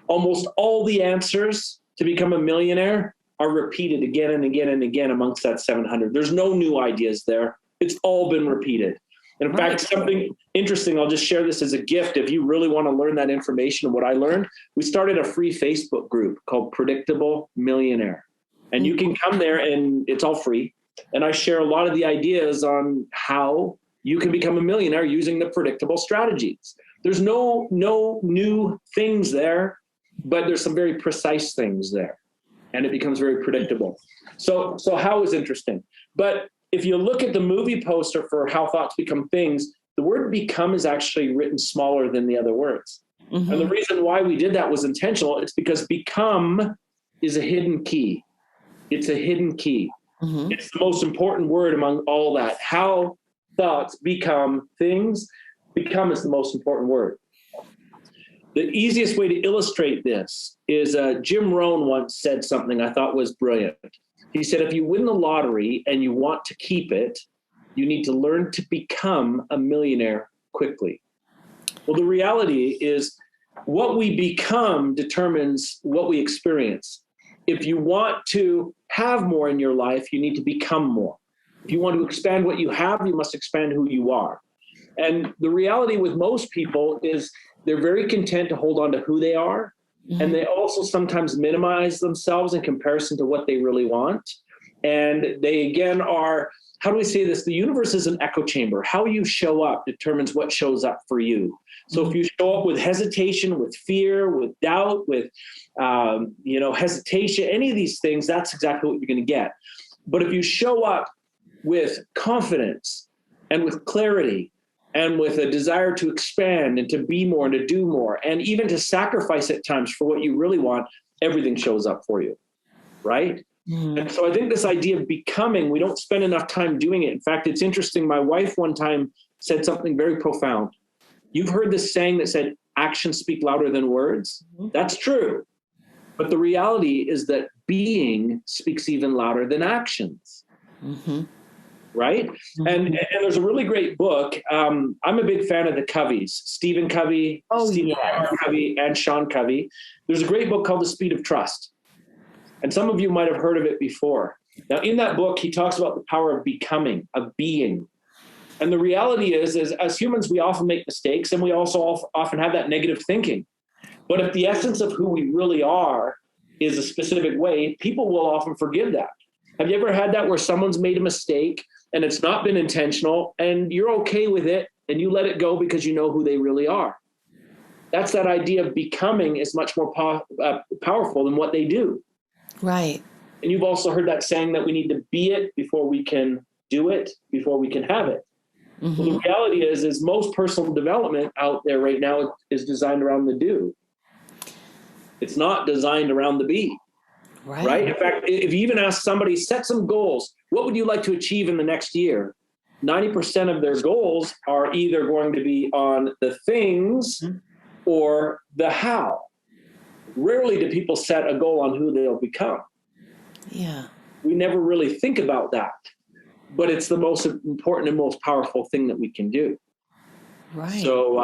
Almost all the answers to become a millionaire are repeated again and again and again amongst that 700. There's no new ideas there. It's all been repeated. And in fact, something interesting, I'll just share this as a gift. If you really want to learn that information and what I learned, we started a free Facebook group called Predictable Millionaire. And you can come there and it's all free. And I share a lot of the ideas on how you can become a millionaire using the predictable strategies. There's no new things there, but there's some very precise things there. And it becomes very predictable. So how is interesting. But if you look at the movie poster for How Thoughts Become Things, the word become is actually written smaller than the other words. Mm-hmm. And the reason why we did that was intentional. It's because become is a hidden key. It's a hidden key. Mm-hmm. It's the most important word among all that. How thoughts become things. Become is the most important word. The easiest way to illustrate this is Jim Rohn once said something I thought was brilliant. He said, if you win the lottery and you want to keep it, you need to learn to become a millionaire quickly. Well, the reality is what we become determines what we experience. If you want to have more in your life, you need to become more. If you want to expand what you have, you must expand who you are. And the reality with most people is they're very content to hold on to who they are. Mm-hmm. And they also sometimes minimize themselves in comparison to what they really want. And they, again, are, how do we say this? The universe is an echo chamber. How you show up determines what shows up for you. So if you show up with hesitation, with fear, with doubt, with hesitation, any of these things, that's exactly what you're going to get. But if you show up with confidence and with clarity and with a desire to expand and to be more and to do more, and even to sacrifice at times for what you really want, everything shows up for you, right? Mm. And so I think this idea of becoming, we don't spend enough time doing it. In fact, it's interesting. My wife one time said something very profound. You've heard this saying that said, actions speak louder than words. Mm-hmm. That's true. But the reality is that being speaks even louder than actions. Mm-hmm. Right? Mm-hmm. And there's a really great book. I'm a big fan of the Coveys, Stephen Covey, Covey, and Sean Covey. There's a great book called The Speed of Trust. And some of you might have heard of it before. Now, in that book, he talks about the power of becoming, of being. And the reality is as humans, we often make mistakes, and we also often have that negative thinking. But if the essence of who we really are is a specific way, people will often forgive that. Have you ever had that where someone's made a mistake and it's not been intentional and you're okay with it and you let it go because you know who they really are? That's that idea of becoming is much more powerful than what they do. Right. And you've also heard that saying that we need to be it before we can do it, before we can have it. Well, the reality is most personal development out there right now is designed around the do. It's not designed around the be. Right? In fact, if you even ask somebody, set some goals, what would you like to achieve in the next year? 90% of their goals are either going to be on the things or the how. Rarely do people set a goal on who they'll become. Yeah. We never really think about that, but it's the most important and most powerful thing that we can do. Right. So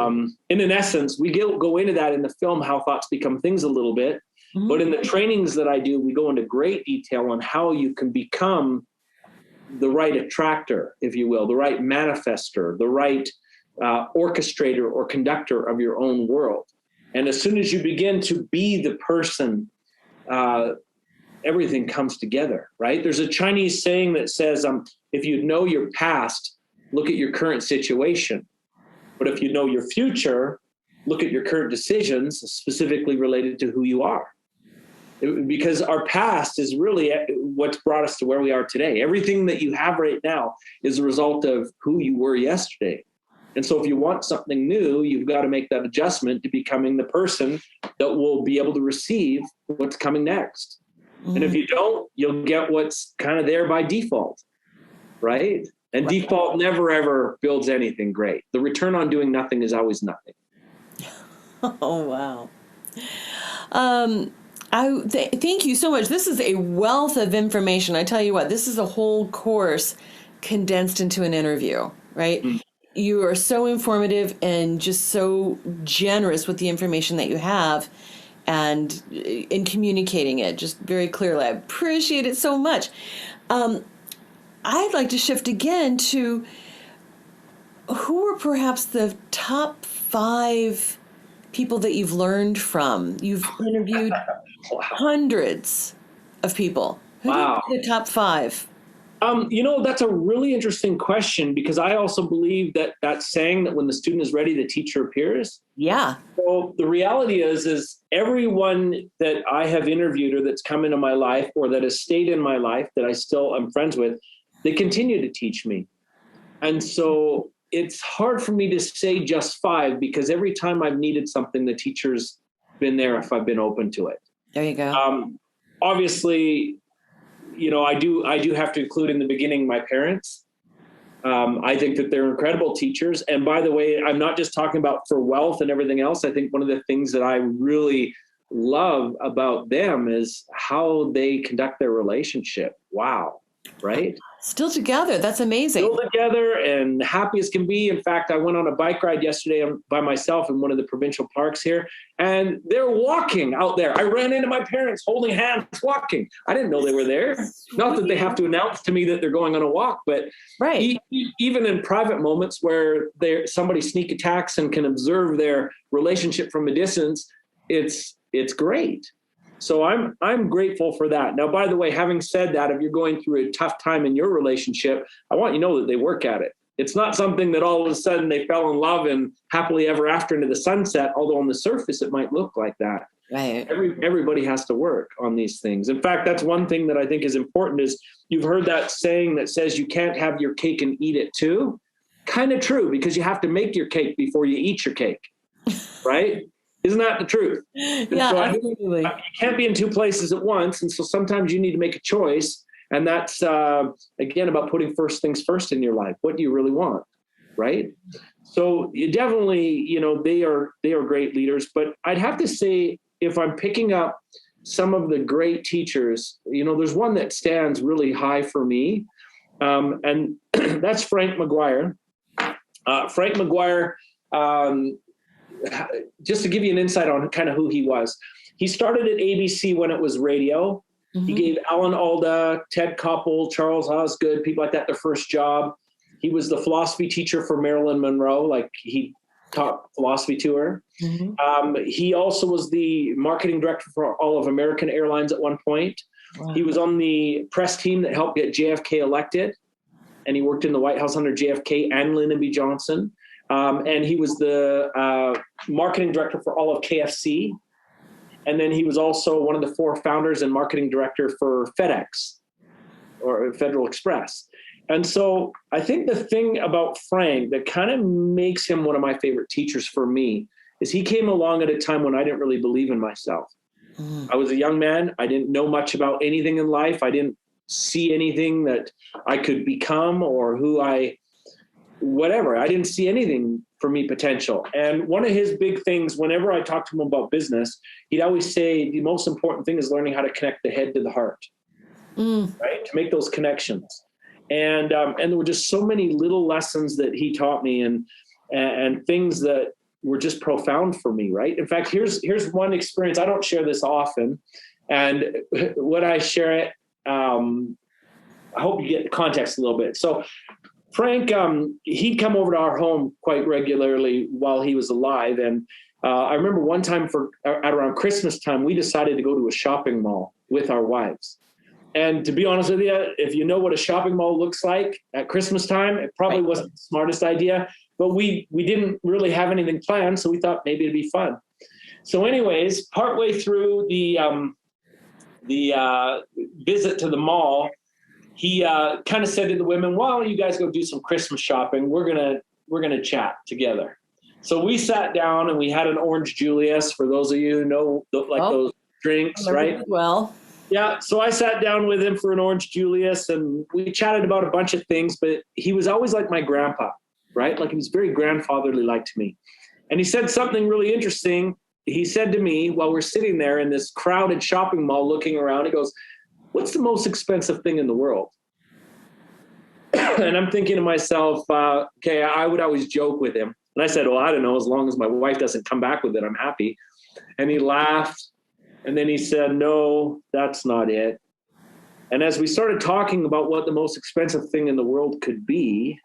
in an essence, we go into that in the film, How Thoughts Become Things, a little bit. But in the trainings that I do, we go into great detail on how you can become the right attractor, if you will, the right manifester, the right orchestrator or conductor of your own world. And as soon as you begin to be the person, everything comes together, right? There's a Chinese saying that says, if you know your past, look at your current situation. But if you know your future, look at your current decisions, specifically related to who you are. Because our past is really what's brought us to where we are today. Everything that you have right now is a result of who you were yesterday. And so if you want something new, you've got to make that adjustment to becoming the person that will be able to receive what's coming next. And if you don't, you'll get what's kind of there by default, right? And default never, ever builds anything great. The return on doing nothing is always nothing. Oh, wow. Thank you so much. This is a wealth of information. I tell you what, this is a whole course condensed into an interview, right? You are so informative and just so generous with the information that you have and in communicating it just very clearly. I appreciate it so much. I'd like to shift again to who are perhaps the top 5 people that you've learned from. You've interviewed hundreds of people. Who do you think are the top 5? That's a really interesting question, because I also believe that saying that when the student is ready, the teacher appears. Yeah. So the reality is everyone that I have interviewed or that's come into my life or that has stayed in my life that I still am friends with, they continue to teach me. And so it's hard for me to say just 5, because every time I've needed something, the teacher's been there if I've been open to it. There you go. Obviously, I do have to include in the beginning my parents. I think that they're incredible teachers. And by the way, I'm not just talking about for wealth and everything else. I think one of the things that I really love about them is how they conduct their relationship. Wow. Right? Still together. That's amazing. Still together and happy as can be. In fact, I went on a bike ride yesterday by myself in one of the provincial parks here, and they're walking out there. I ran into my parents holding hands, walking. I didn't know they were there. Sweet. Not that they have to announce to me that they're going on a walk, but even in private moments where somebody sneak attacks and can observe their relationship from a distance, it's great. So I'm grateful for that. Now, by the way, having said that, if you're going through a tough time in your relationship, I want you to know that they work at it. It's not something that all of a sudden they fell in love and happily ever after into the sunset, although on the surface it might look like that. Right. Everybody has to work on these things. In fact, that's one thing that I think is important is you've heard that saying that says you can't have your cake and eat it too. Kind of true, because you have to make your cake before you eat your cake, right? Isn't that the truth? Yeah, so absolutely. You can't be in 2 places at once. And so sometimes you need to make a choice. And that's, again, about putting first things first in your life. What do you really want? Right? So you definitely, they are great leaders. But I'd have to say, if I'm picking up some of the great teachers, there's one that stands really high for me. And that's Frank Mcguire. Frank Mcguire, just to give you an insight on kind of who he was. He started at ABC when it was radio. Mm-hmm. He gave Alan Alda, Ted Koppel, Charles Osgood, people like that their first job. He was the philosophy teacher for Marilyn Monroe. Like he taught philosophy to her. Mm-hmm. He also was the marketing director for all of American Airlines at one point. Wow. He was on the press team that helped get JFK elected. And he worked in the White House under JFK and Lyndon B. Johnson. And he was the marketing director for all of KFC. And then he was also one of the 4 founders and marketing director for FedEx or Federal Express. And so I think the thing about Frank that kind of makes him one of my favorite teachers for me is he came along at a time when I didn't really believe in myself. I was a young man. I didn't know much about anything in life. I didn't see anything that I could become or whatever. I didn't see anything for me potential. And one of his big things, whenever I talked to him about business, he'd always say the most important thing is learning how to connect the head to the heart, right? To make those connections. And there were just so many little lessons that he taught me and things that were just profound for me, right? In fact, here's one experience. I don't share this often. And when I share it, I hope you get the context a little bit. So Frank, he'd come over to our home quite regularly while he was alive. And I remember one time at around Christmas time, we decided to go to a shopping mall with our wives. And to be honest with you, if you know what a shopping mall looks like at Christmas time, it probably wasn't the smartest idea, but we didn't really have anything planned. So we thought maybe it'd be fun. So anyways, partway through the visit to the mall, he kind of said to the women, "Why don't you guys go do some Christmas shopping? We're gonna chat together." So we sat down and we had an orange Julius. For those of you who know, those drinks, right? Well, yeah. So I sat down with him for an orange Julius, and we chatted about a bunch of things. But he was always like my grandpa, right? Like he was very grandfatherly like to me. And he said something really interesting. He said to me while we're sitting there in this crowded shopping mall looking around, he goes, "What's the most expensive thing in the world?" And I'm thinking to myself, okay, I would always joke with him. And I said, "Well, I don't know, as long as my wife doesn't come back with it, I'm happy." And he laughed. And then he said, "No, that's not it." And as we started talking about what the most expensive thing in the world could be,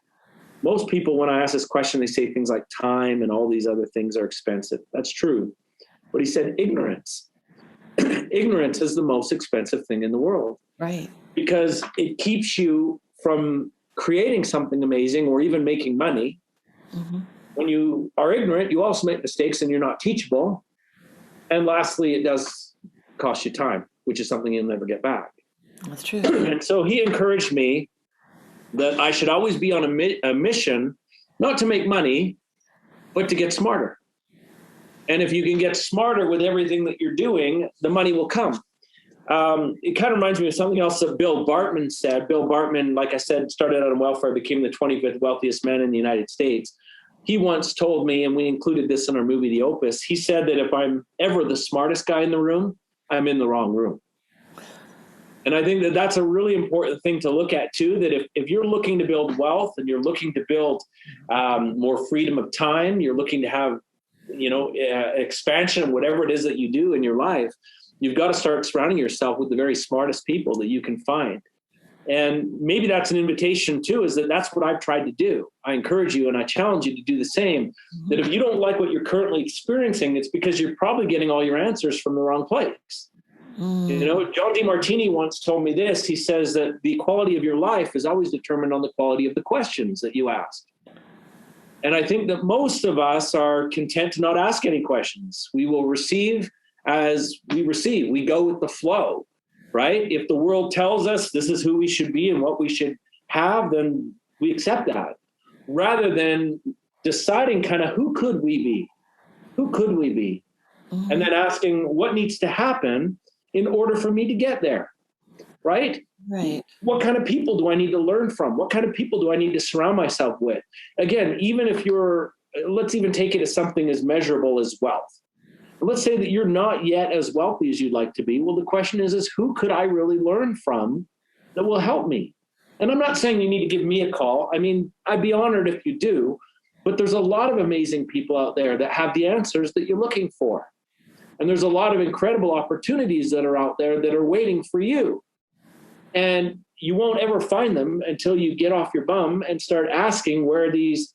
most people, when I ask this question, they say things like time and all these other things are expensive. That's true. But he said ignorance. Ignorance is the most expensive thing in the world. Right. Because it keeps you from creating something amazing or even making money. Mm-hmm. When you are ignorant, you also make mistakes and you're not teachable. And lastly, it does cost you time, which is something you'll never get back. That's true. And so he encouraged me that I should always be on a mission, not to make money, but to get smarter. And if you can get smarter with everything that you're doing, the money will come. It kind of reminds me of something else that Bill Bartman said. Bill Bartman, like I said, started out on welfare, became the 25th wealthiest man in the United States. He once told me, and we included this in our movie, The Opus, he said that if I'm ever the smartest guy in the room, I'm in the wrong room. And I think that that's a really important thing to look at too, that if you're looking to build wealth and you're looking to build more freedom of time, you're looking to have, expansion of whatever it is that you do in your life, you've got to start surrounding yourself with the very smartest people that you can find. And maybe that's an invitation too, is that's what I've tried to do. I encourage you and I challenge you to do the same, that if you don't like what you're currently experiencing, it's because you're probably getting all your answers from the wrong place. John DeMartini once told me this. He says that the quality of your life is always determined on the quality of the questions that you ask. And I think that most of us are content to not ask any questions. We will receive as we receive. We go with the flow, right? If the world tells us this is who we should be and what we should have, then we accept that, rather than deciding kind of who could we be? Who could we be? Mm-hmm. And then asking what needs to happen in order for me to get there, right? Right. What kind of people do I need to learn from? What kind of people do I need to surround myself with? Again, even if let's even take it as something as measurable as wealth. Let's say that you're not yet as wealthy as you'd like to be. Well, the question is who could I really learn from that will help me? And I'm not saying you need to give me a call. I mean, I'd be honored if you do, but there's a lot of amazing people out there that have the answers that you're looking for. And there's a lot of incredible opportunities that are out there that are waiting for you. And you won't ever find them until you get off your bum and start asking where are these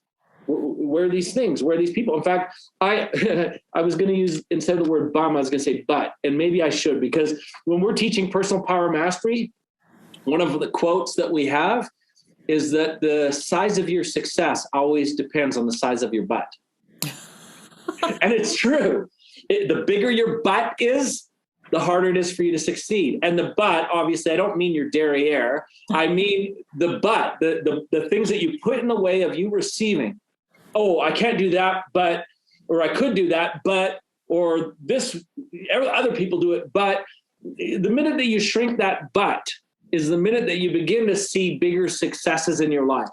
people. In fact, I was going to use, instead of the word bum, I was going to say but, and maybe I should, because when we're teaching personal power mastery, one of the quotes that we have is that the size of your success always depends on the size of your butt. And it's true. The bigger your butt is, the harder it is for you to succeed. And the but, obviously, I don't mean your derriere. I mean the but, the things that you put in the way of you receiving. Oh, I can't do that, but, or I could do that, but, or this, other people do it, but the minute that you shrink that but is the minute that you begin to see bigger successes in your life.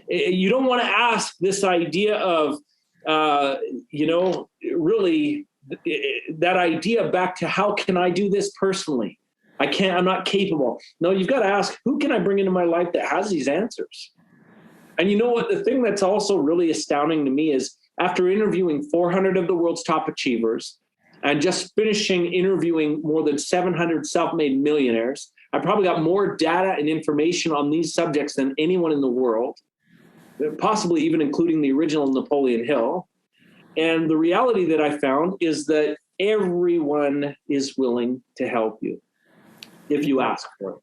You don't want to ask this idea of, really that idea back to how can I do this personally? I'm not capable. No, you've got to ask, who can I bring into my life that has these answers? And you know what? The thing that's also really astounding to me is after interviewing 400 of the world's top achievers and just finishing interviewing more than 700 self-made millionaires, I probably got more data and information on these subjects than anyone in the world, possibly even including the original Napoleon Hill. And the reality that I found is that everyone is willing to help you if you ask for it.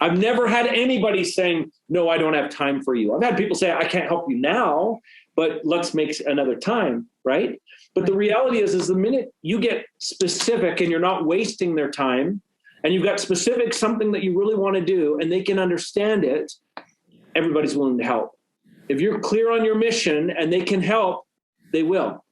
I've never had anybody saying, no, I don't have time for you. I've had people say, I can't help you now, but let's make another time, right? But the reality is the minute you get specific and you're not wasting their time, and you've got specific something that you really want to do, and they can understand it, everybody's willing to help. If you're clear on your mission and they can help, they will.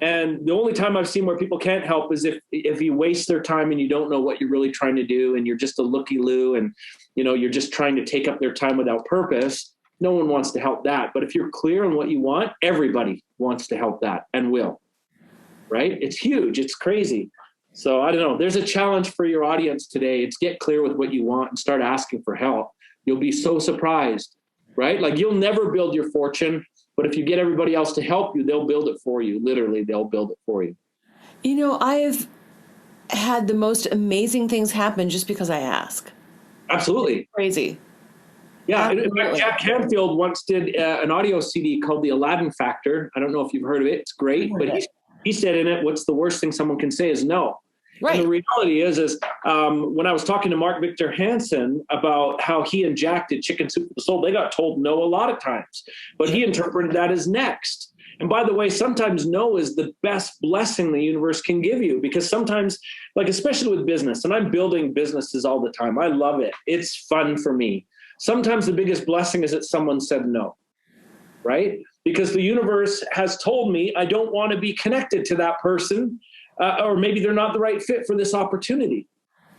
And the only time I've seen where people can't help is if you waste their time and you don't know what you're really trying to do, and you're just a looky-loo, and you're just trying to take up their time without purpose. No one wants to help that. But if you're clear on what you want, everybody wants to help that and will. Right? It's huge. It's crazy. So I don't know. There's a challenge for your audience today. It's get clear with what you want and start asking for help. You'll be so surprised, right? Like you'll never build your fortune, but if you get everybody else to help you, they'll build it for you. Literally, they'll build it for you. I've had the most amazing things happen just because I ask. Absolutely. Crazy. Yeah. In fact, Jack Canfield once did an audio CD called the Aladdin Factor. I don't know if you've heard of it. It's great. But he said in it, what's the worst thing someone can say is no. Right. And the reality is when I was talking to Mark Victor Hansen about how he and Jack did Chicken Soup for the Soul, they got told no a lot of times, but he interpreted that as next. And by the way, sometimes no is the best blessing the universe can give you, because sometimes, like especially with business, and I'm building businesses all the time. I love it. It's fun for me. Sometimes the biggest blessing is that someone said no, right? Because the universe has told me I don't want to be connected to that person. Or maybe they're not the right fit for this opportunity.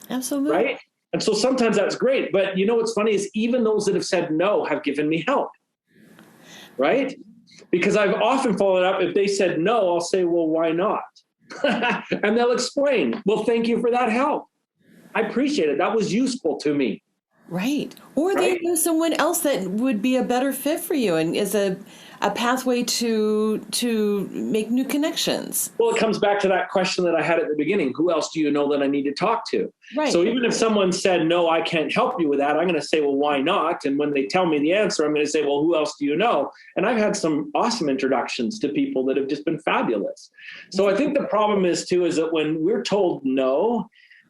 Absolutely. Right? And so sometimes that's great. But what's funny is even those that have said no have given me help. Right? Because I've often followed up. If they said no, I'll say, well, why not? And they'll explain, well, thank you for that help. I appreciate it. That was useful to me. Right. Or they know someone else that would be a better fit for you and is a pathway to make new connections. Well, it comes back to that question that I had at the beginning. Who else do you know that I need to talk to? Right. So even if someone said, no, I can't help you with that, I'm going to say, well, why not? And when they tell me the answer, I'm going to say, well, who else do you know? And I've had some awesome introductions to people that have just been fabulous. So I think the problem is that when we're told no,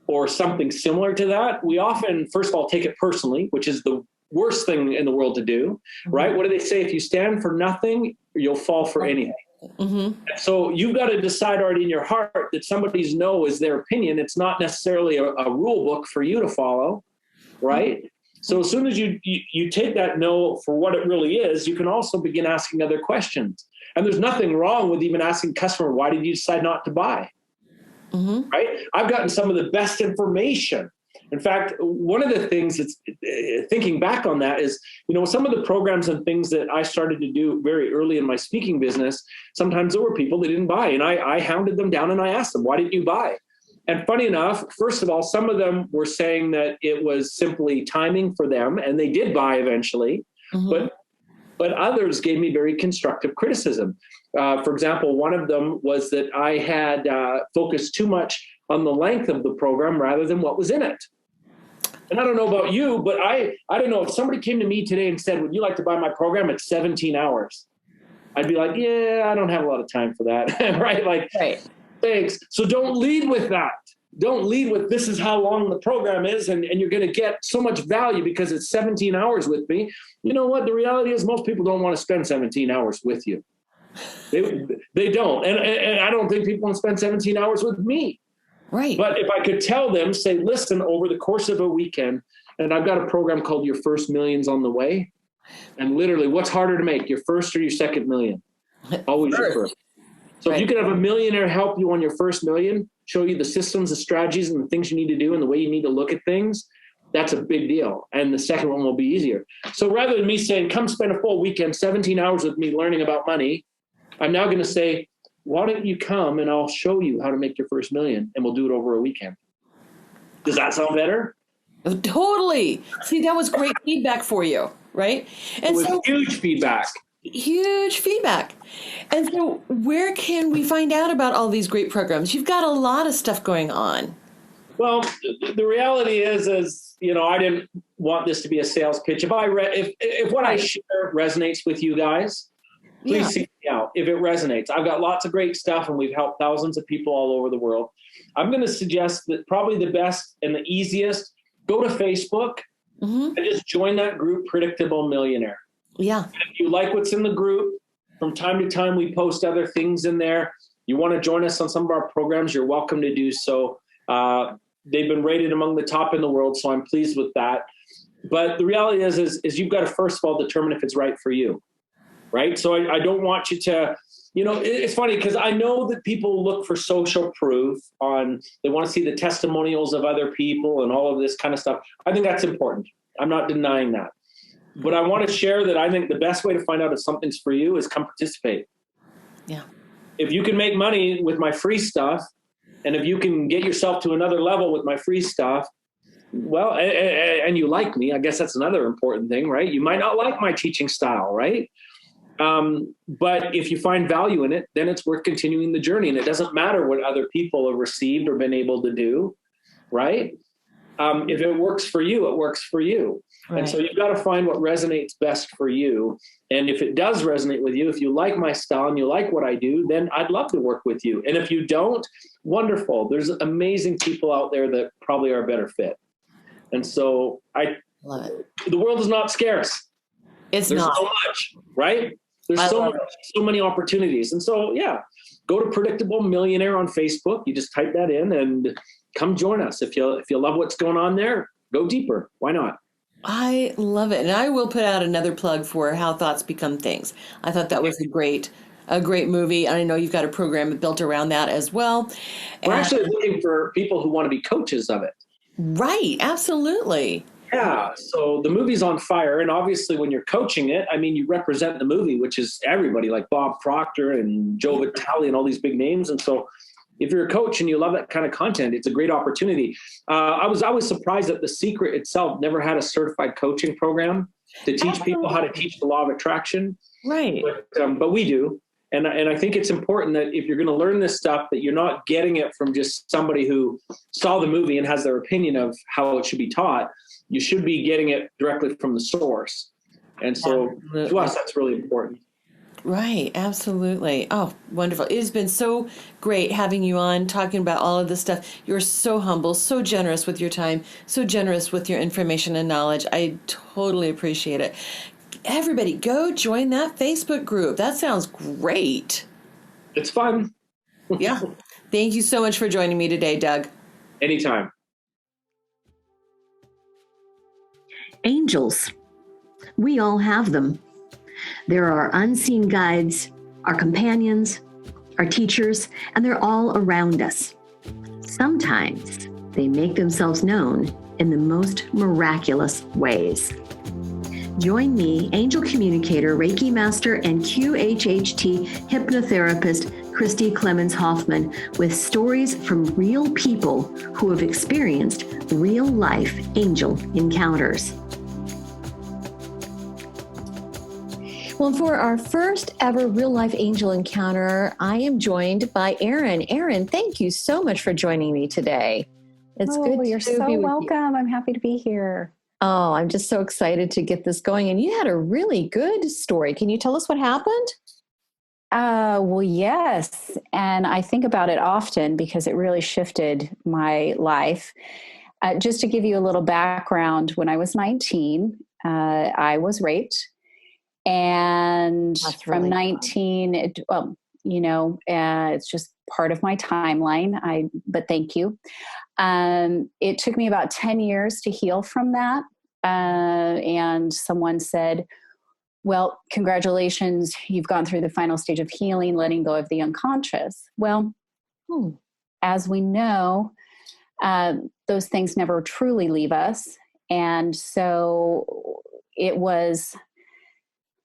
or something similar to that, we often, first of all, take it personally, which is the worst thing in the world to do, right? What do they say? If you stand for nothing, you'll fall for anything. Mm-hmm. So you've got to decide already in your heart that somebody's no is their opinion. It's not necessarily a rule book for you to follow, right? Mm-hmm. So as soon as you take that no for what it really is, you can also begin asking other questions. And there's nothing wrong with even asking customer, why did you decide not to buy? Mm-hmm. Right? I've gotten some of the best information. In fact, one of the things that's thinking back on that is, some of the programs and things that I started to do very early in my speaking business, sometimes there were people that didn't buy, and I hounded them down and I asked them, why didn't you buy? And funny enough, first of all, some of them were saying that it was simply timing for them, and they did buy eventually, mm-hmm. But others gave me very constructive criticism. For example, one of them was that I had focused too much on the length of the program rather than what was in it. And I don't know about you, but I don't know if somebody came to me today and said, would you like to buy my program? It's 17 hours. I'd be like, yeah, I don't have a lot of time for that. Right? Like, right. Thanks. So don't lead with that. Don't lead with this is how long the program is and you're going to get so much value because it's 17 hours with me. You know what? The reality is most people don't want to spend 17 hours with you. They don't. And I don't think people want to spend 17 hours with me. Right. But if I could tell them, say, listen, over the course of a weekend, and I've got a program called Your First Million's on the way. And literally, what's harder to make, your first or your second million? Always your first. So if you could have a millionaire help you on your first million, show you the systems, the strategies, and the things you need to do and the way you need to look at things, that's a big deal. And the second one will be easier. So rather than me saying, come spend a full weekend, 17 hours with me learning about money, I'm now going to say, why don't you come and I'll show you how to make your first million, and we'll do it over a weekend. Does that sound better? Totally. See, that was great feedback for you, right? And it was huge feedback. Huge feedback. And so where can we find out about all these great programs? You've got a lot of stuff going on. Well, the reality is, I didn't want this to be a sales pitch. If what I share resonates with you guys, please seek me out. If it resonates, I've got lots of great stuff, and we've helped thousands of people all over the world. I'm going to suggest that probably the best and the easiest, go to Facebook and just join that group, Predictable Millionaire. Yeah. If you like what's in the group, from time to time we post other things in there. You want to join us on some of our programs, you're welcome to do so. They've been rated among the top in the world, so I'm pleased with that. But the reality is you've got to first of all determine if it's right for you, right? So I don't want you to, it's funny because I know that people look for social proof they want to see the testimonials of other people and all of this kind of stuff. I think that's important. I'm not denying that. But I want to share that I think the best way to find out if something's for you is come participate. Yeah. If you can make money with my free stuff, and if you can get yourself to another level with my free stuff, well, and you like me, I guess that's another important thing, right? You might not like my teaching style, right? But if you find value in it, then it's worth continuing the journey. And it doesn't matter what other people have received or been able to do, right? If it works for you, it works for you. Right. And so you've got to find what resonates best for you. And if it does resonate with you, if you like my style and you like what I do, then I'd love to work with you. And if you don't, wonderful. There's amazing people out there that probably are a better fit. And so love it. The world is not scarce. There's not so much, right? There's so many opportunities. And so, go to Predictable Millionaire on Facebook. You just type that in and come join us. If you love what's going on there, go deeper. Why not? I love it. And I will put out another plug for How Thoughts Become Things. I thought that was a great movie. And I know you've got a program built around that as well. We're actually looking for people who want to be coaches of it. Right. Absolutely. Yeah. So the movie's on fire. And obviously when you're coaching it, you represent the movie, which is everybody like Bob Proctor and Joe Vitale and all these big names. And so if you're a coach and you love that kind of content, it's a great opportunity. I was surprised that The Secret itself never had a certified coaching program to teach people how to teach the law of attraction. Right. But we do. And I think it's important that if you're going to learn this stuff, that you're not getting it from just somebody who saw the movie and has their opinion of how it should be taught. You should be getting it directly from the source. And so to us, that's really important. Right. Absolutely. Oh, wonderful. It has been so great having you on, talking about all of this stuff. You're so humble, so generous with your time, so generous with your information and knowledge. I totally appreciate it. Everybody, go join that Facebook group. That sounds great. It's fun. Yeah. Thank you so much for joining me today, Doug. Anytime. Angels. We all have them. They're our unseen guides, our companions, our teachers, and they're all around us. Sometimes they make themselves known in the most miraculous ways. Join me, angel communicator, Reiki master, and QHHT hypnotherapist Christi Clemons Hoffman, with stories from real people who have experienced real-life angel encounters. Well, for our first ever real-life angel encounter, I am joined by Erin. Erin, thank you so much for joining me today. It's good. You're so welcome. I'm happy to be here. Oh, I'm just so excited to get this going. And you had a really good story. Can you tell us what happened? Well, yes. And I think about it often because it really shifted my life. Just to give you a little background, when I was 19, I was raped. And from 19, It's just part of my timeline. But thank you. It took me about 10 years to heal from that. And someone said, well, congratulations, you've gone through the final stage of healing, letting go of the unconscious. Well, as we know, those things never truly leave us. And so it was,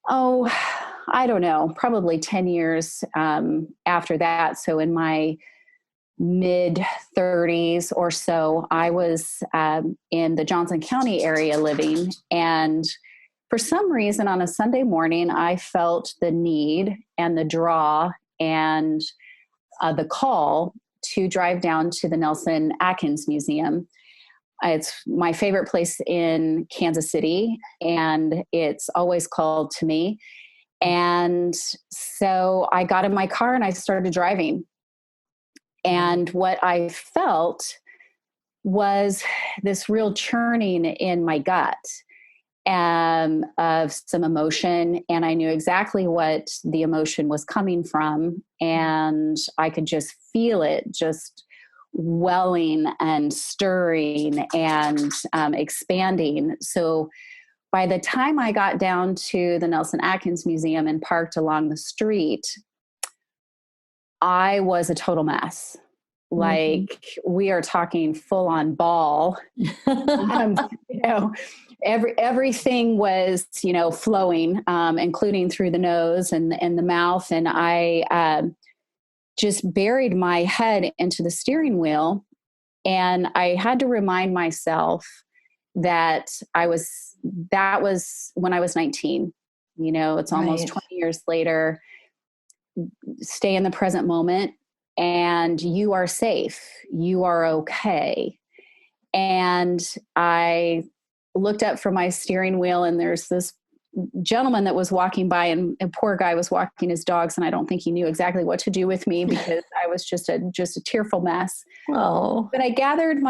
I don't know, probably 10 years after that. So in my mid 30s or so, I was in the Johnson County area living. And for some reason on a Sunday morning, I felt the need and the draw and the call to drive down to the Nelson Atkins Museum. It's my favorite place in Kansas City, and it's always called to me. And so I got in my car and I started driving. And what I felt was this real churning in my gut of some emotion. And I knew exactly what the emotion was coming from. And I could just feel it just welling and stirring and expanding. So by the time I got down to the Nelson Atkins Museum and parked along the street, I was a total mess. Like we are talking full on ball. Everything was, flowing, including through the nose and the mouth. And I just buried my head into the steering wheel. And I had to remind myself that that was when I was 19. It's almost 20 years later. Stay in the present moment and you are safe. You are okay. And I looked up from my steering wheel and there's this gentleman that was walking by and a poor guy was walking his dogs. And I don't think he knew exactly what to do with me because I was just a tearful mess. Oh, but I gathered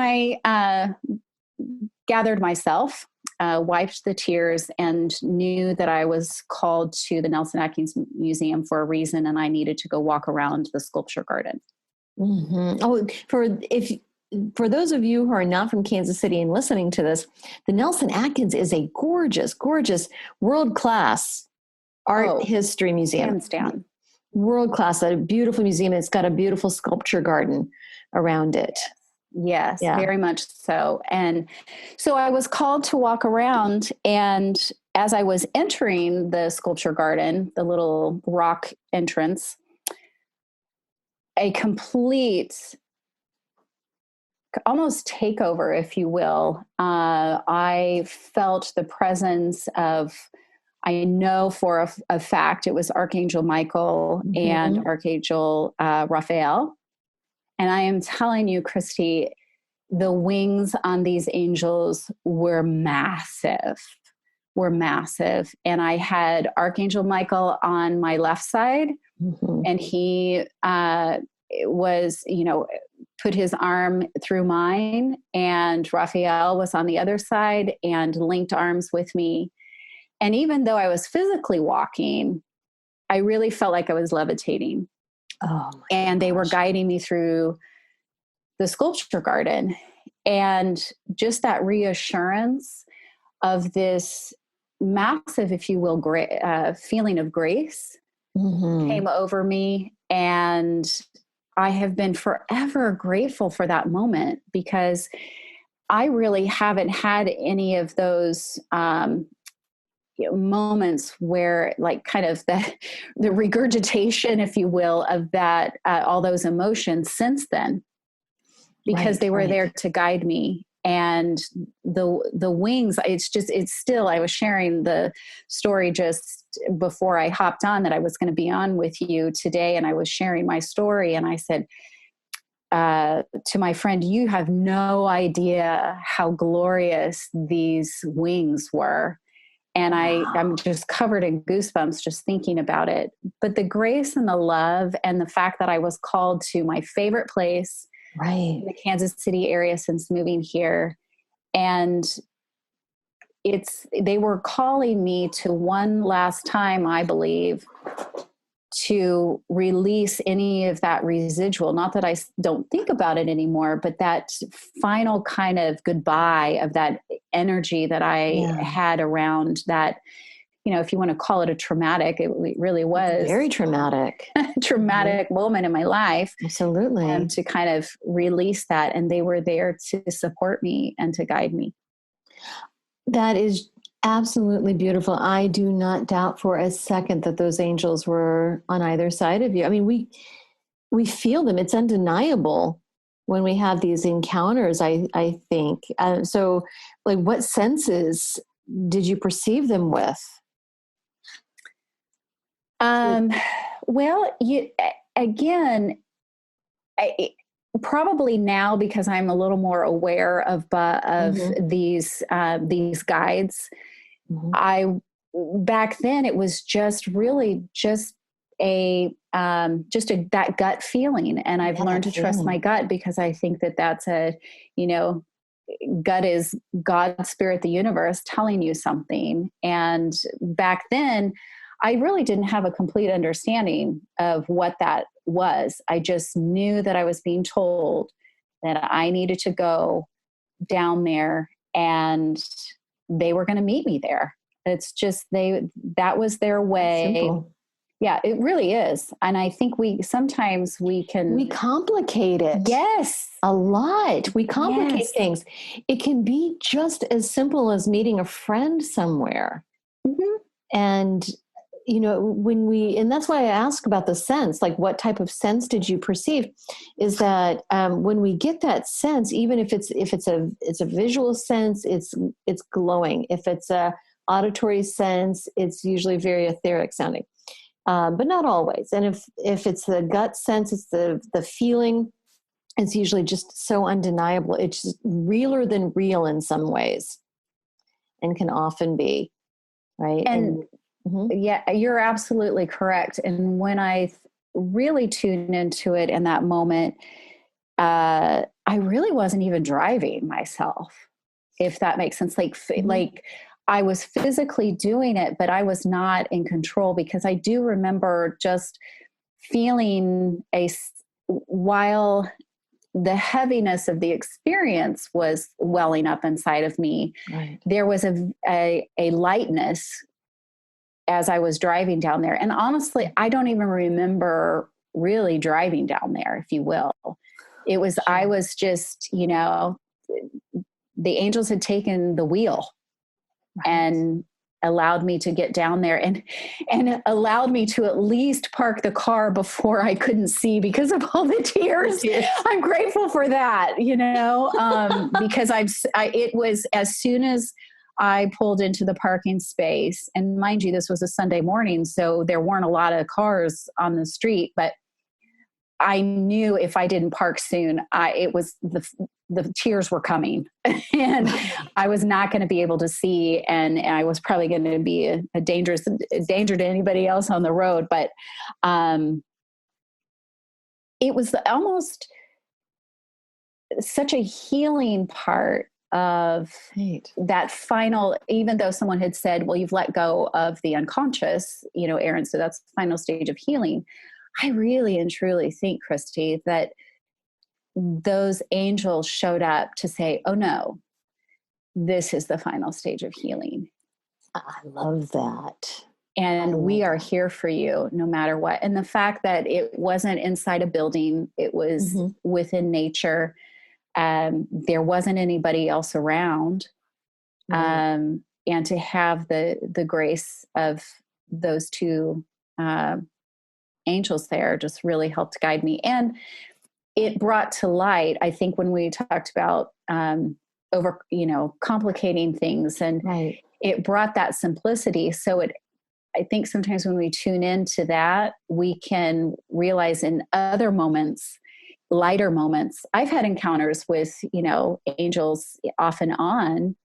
myself, wiped the tears, and knew that I was called to the Nelson Atkins Museum for a reason, and I needed to go walk around the sculpture garden. Oh, for those of you who are not from Kansas City and listening to this, the Nelson Atkins is a gorgeous, gorgeous, world-class art history museum. Hands down. World-class, a beautiful museum. It's got a beautiful sculpture garden around it. Yes, very much so. And so I was called to walk around, and as I was entering the sculpture garden, the little rock entrance, a complete, almost takeover, if you will. I felt the presence of, I know for a fact, it was Archangel Michael and Archangel Raphael. And I am telling you, Christi, the wings on these angels were massive. And I had Archangel Michael on my left side, and he was, put his arm through mine, and Raphael was on the other side and linked arms with me. And even though I was physically walking, I really felt like I was levitating. And they were guiding me through the sculpture garden. And just that reassurance of this massive, if you will, feeling of grace came over me. And I have been forever grateful for that moment, because I really haven't had any of those moments where, like, kind of the regurgitation, if you will, of that, all those emotions since then, because they were there to guide me. And the wings, it's still, I was sharing the story just before I hopped on that I was going to be on with you today. And I was sharing my story, and I said to my friend, you have no idea how glorious these wings were. And I'm just covered in goosebumps just thinking about it. But the grace and the love and the fact that I was called to my favorite place in the Kansas City area since moving here. And they were calling me to one last time, I believe, to release any of that residual. Not that I don't think about it anymore, but that final kind of goodbye of that energy that I had around that, if you want to call it a traumatic, it really was very traumatic, traumatic moment in my life. Absolutely. To kind of release that. And they were there to support me and to guide me. That is absolutely beautiful. I do not doubt for a second that those angels were on either side of you. I mean, we feel them. It's undeniable when we have these encounters, I think. So, like, what senses did you perceive them with? Well, probably now, because I'm a little more aware of these guides. Back then it was just really just that gut feeling. And I've learned to trust my gut, because I think that that's gut is God, spirit, the universe telling you something. And back then I really didn't have a complete understanding of what that was. I just knew that I was being told that I needed to go down there and they were going to meet me there. It's just, that was their way. Simple. Yeah, it really is. And I think we complicate it. Yes. A lot. We complicate things. It can be just as simple as meeting a friend somewhere. And and that's why I ask about the sense, like what type of sense did you perceive, is that when we get that sense, even if it's a visual sense, it's glowing. If it's a auditory sense, it's usually very etheric sounding, but not always. And if it's the gut sense, it's the feeling, it's usually just so undeniable. It's just realer than real in some ways, and can often be, right? And yeah, you're absolutely correct. And when I really tuned into it in that moment, I really wasn't even driving myself, if that makes sense. Like I was physically doing it, but I was not in control, because I do remember just feeling while the heaviness of the experience was welling up inside of me, there was a lightness as I was driving down there. And honestly, I don't even remember really driving down there, if you will. It was, I was just, the angels had taken the wheel and allowed me to get down there, and allowed me to at least park the car before I couldn't see because of all the tears. I'm grateful for that, because it was as soon as I pulled into the parking space, and mind you, this was a Sunday morning, so there weren't a lot of cars on the street, but I knew if I didn't park soon, the tears were coming, and I was not going to be able to see, and I was probably going to be a danger to anybody else on the road. But it was almost such a healing part of that final, even though someone had said, well, you've let go of the unconscious, Erin, so that's the final stage of healing. I really and truly think, Christi, that those angels showed up to say, oh no, this is the final stage of healing. I love that. And we are here for you no matter what. And the fact that it wasn't inside a building, it was within nature. There wasn't anybody else around. And to have the grace of those two angels there just really helped guide me. And it brought to light, I think, when we talked about complicating things, and it brought that simplicity. So I think sometimes when we tune into that, we can realize in other moments, lighter moments. I've had encounters with, angels off and on,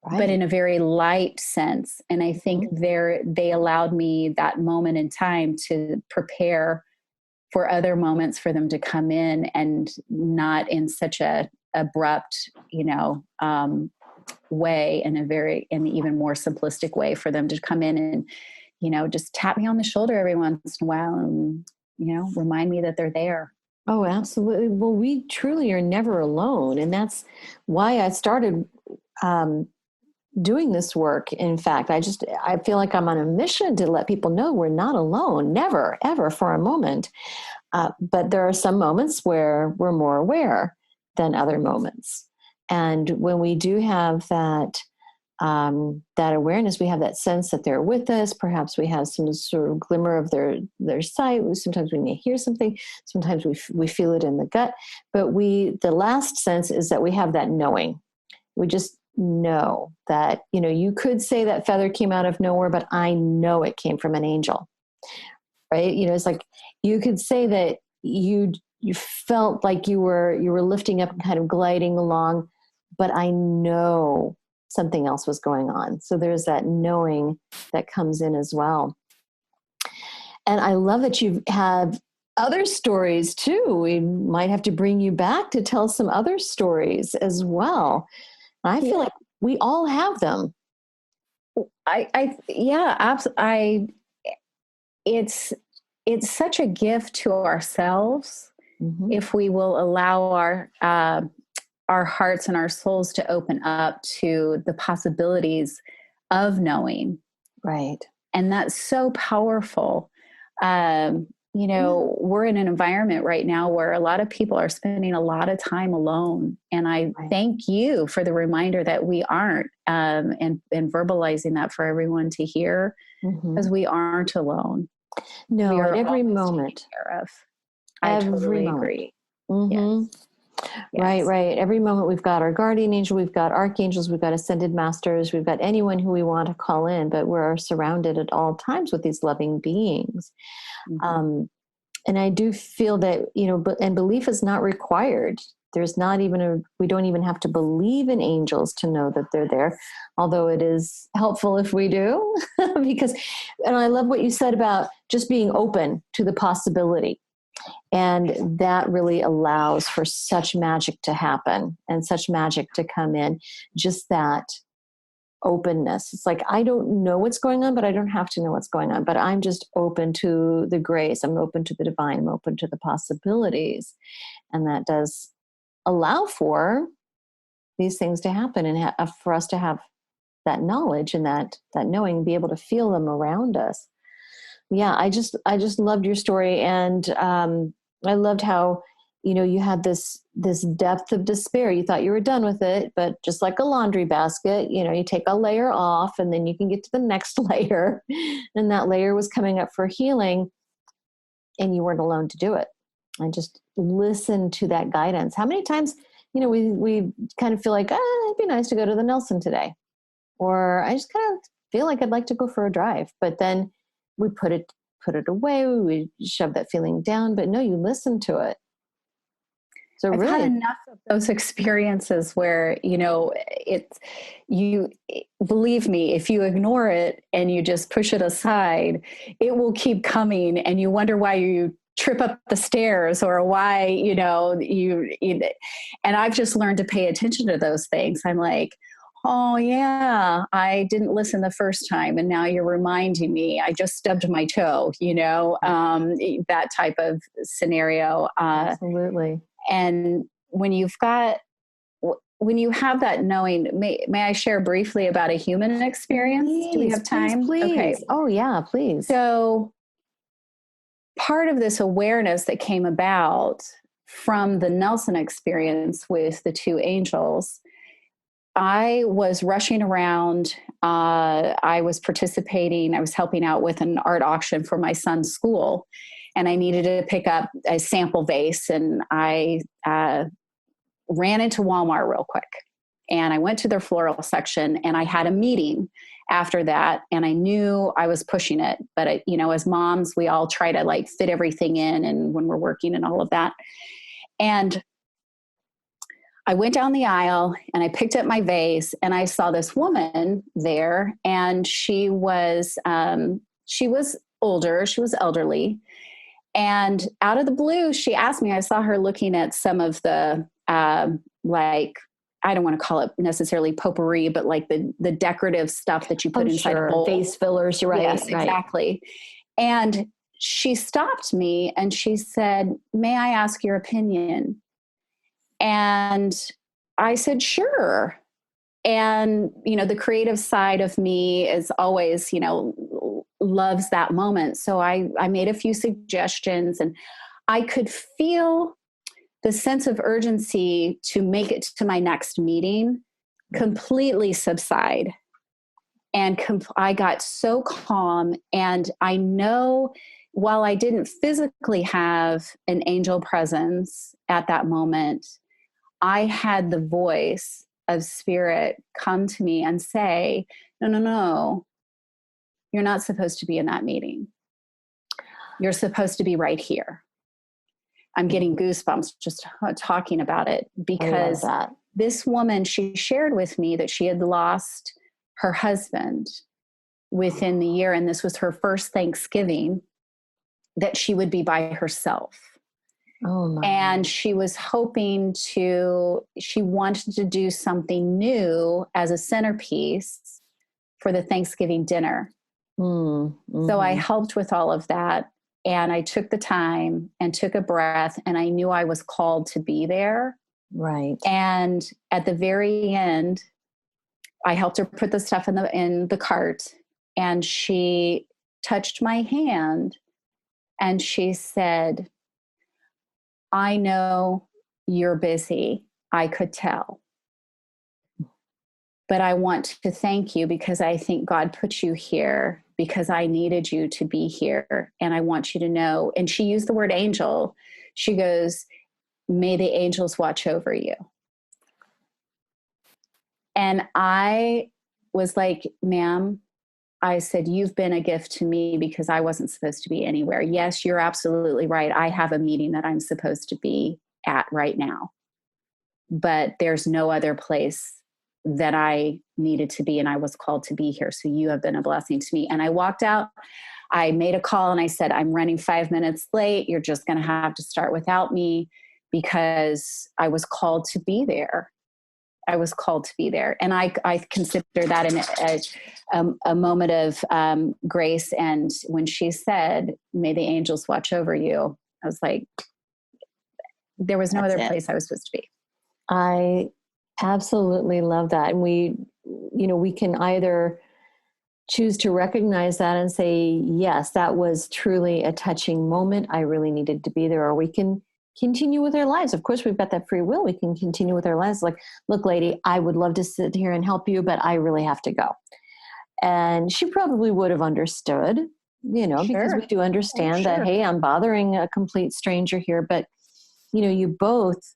but in a very light sense. And I think they allowed me that moment in time to prepare for other moments for them to come in, and not in such a abrupt, way, in an even more simplistic way for them to come in and just tap me on the shoulder every once in a while and, remind me that they're there. Oh, absolutely. Well, we truly are never alone. And that's why I started doing this work. In fact, I feel like I'm on a mission to let people know we're not alone, never, ever for a moment. But there are some moments where we're more aware than other moments. And when we do have that awareness, we have that sense that they're with us. Perhaps we have some sort of glimmer of their sight. Sometimes we may hear something. Sometimes we feel it in the gut. But the last sense is that we have that knowing. We just know that, you could say that feather came out of nowhere, but I know it came from an angel, right? It's like you could say that you felt like you were lifting up and kind of gliding along, but I know something else was going on. So there's that knowing that comes in as well. And I love that you have other stories too. We might have to bring you back to tell some other stories as well. I feel like we all have them. It's such a gift to ourselves if we will allow our hearts and our souls to open up to the possibilities of knowing. Right. And that's so powerful. We're in an environment right now where a lot of people are spending a lot of time alone. And I thank you for the reminder that we aren't, and verbalizing that for everyone to hear, because we aren't alone. No, at every moment. I totally agree. Yes. Right. Every moment we've got our guardian angel, we've got archangels, we've got ascended masters, we've got anyone who we want to call in, but we're surrounded at all times with these loving beings. And I do feel that, and belief is not required. There's not even we don't even have to believe in angels to know that they're there, although it is helpful if we do, and I love what you said about just being open to the possibility. And that really allows for such magic to happen and such magic to come in. Just that openness. It's like, I don't know what's going on, but I don't have to know what's going on. But I'm just open to the grace. I'm open to the divine. I'm open to the possibilities. And that does allow for these things to happen and for us to have that knowledge and that knowing, be able to feel them around us. Yeah, I just loved your story, and I loved how you had this depth of despair. You thought you were done with it, but just like a laundry basket, you take a layer off, and then you can get to the next layer, and that layer was coming up for healing, and you weren't alone to do it. I just listened to that guidance. How many times we kind of feel like, it'd be nice to go to the Nelson today, or I just kind of feel like I'd like to go for a drive, but then we put it away, we shove that feeling down, but no, you listen to it. So I've had enough of those experiences where, believe me, if you ignore it and you just push it aside, it will keep coming, and you wonder why you trip up the stairs or why, and I've just learned to pay attention to those things. I'm like, oh yeah, I didn't listen the first time, and now you're reminding me. I just stubbed my toe, that type of scenario. Absolutely. And when you have that knowing, may I share briefly about a human experience? Please, do we have time? Please. Okay. Oh yeah, please. So part of this awareness that came about from the Nelson experience with the two angels, I was rushing around. I was participating. I was helping out with an art auction for my son's school, and I needed to pick up a sample vase. And I ran into Walmart real quick, and I went to their floral section, and I had a meeting after that. And I knew I was pushing it, but as moms, we all try to fit everything in, and when we're working and all of that. And I went down the aisle and I picked up my vase, and I saw this woman there, and she was older. She was elderly. And out of the blue, she asked me, I saw her looking at some of the, I don't want to call it necessarily potpourri, but like the decorative stuff that you put inside a bowl. Face fillers, right? Yes, right. exactly. And she stopped me and she said, "May I ask your opinion?" And I said, "Sure." And, the creative side of me is always, loves that moment. So I made a few suggestions, and I could feel the sense of urgency to make it to my next meeting completely subside. And I got so calm. And I know, while I didn't physically have an angel presence at that moment, I had the voice of spirit come to me and say, no, you're not supposed to be in that meeting. You're supposed to be right here. I'm getting goosebumps just talking about it, because this woman, she shared with me that she had lost her husband within the year. And this was her first Thanksgiving that she would be by herself. Oh my. And she was she wanted to do something new as a centerpiece for the Thanksgiving dinner. Mm-hmm. So I helped with all of that. And I took the time and took a breath, and I knew I was called to be there. Right. And at the very end, I helped her put the stuff in the cart, and she touched my hand and she said, "I know you're busy. I could tell. But I want to thank you because I think God put you here because I needed you to be here. And I want you to know," and she used the word angel. She goes, "May the angels watch over you." And I was like, "Ma'am," I said, "you've been a gift to me because I wasn't supposed to be anywhere. Yes, you're absolutely right. I have a meeting that I'm supposed to be at right now, but there's no other place that I needed to be, and I was called to be here. So you have been a blessing to me." And I walked out. I made a call and I said, "I'm running 5 minutes late. You're just going to have to start without me," because I was called to be there. I was called to be there. And I consider that a moment of grace. And when she said, "May the angels watch over you," I was like, there was no other place I was supposed to be. I absolutely love that. And we can either choose to recognize that and say, yes, that was truly a touching moment. I really needed to be there. Or we can continue with our lives. Of course, we've got that free will. We can continue with our lives. Like, "Look, lady, I would love to sit here and help you, but I really have to go." And she probably would have understood, because we do understand that, hey, I'm bothering a complete stranger here. But, you both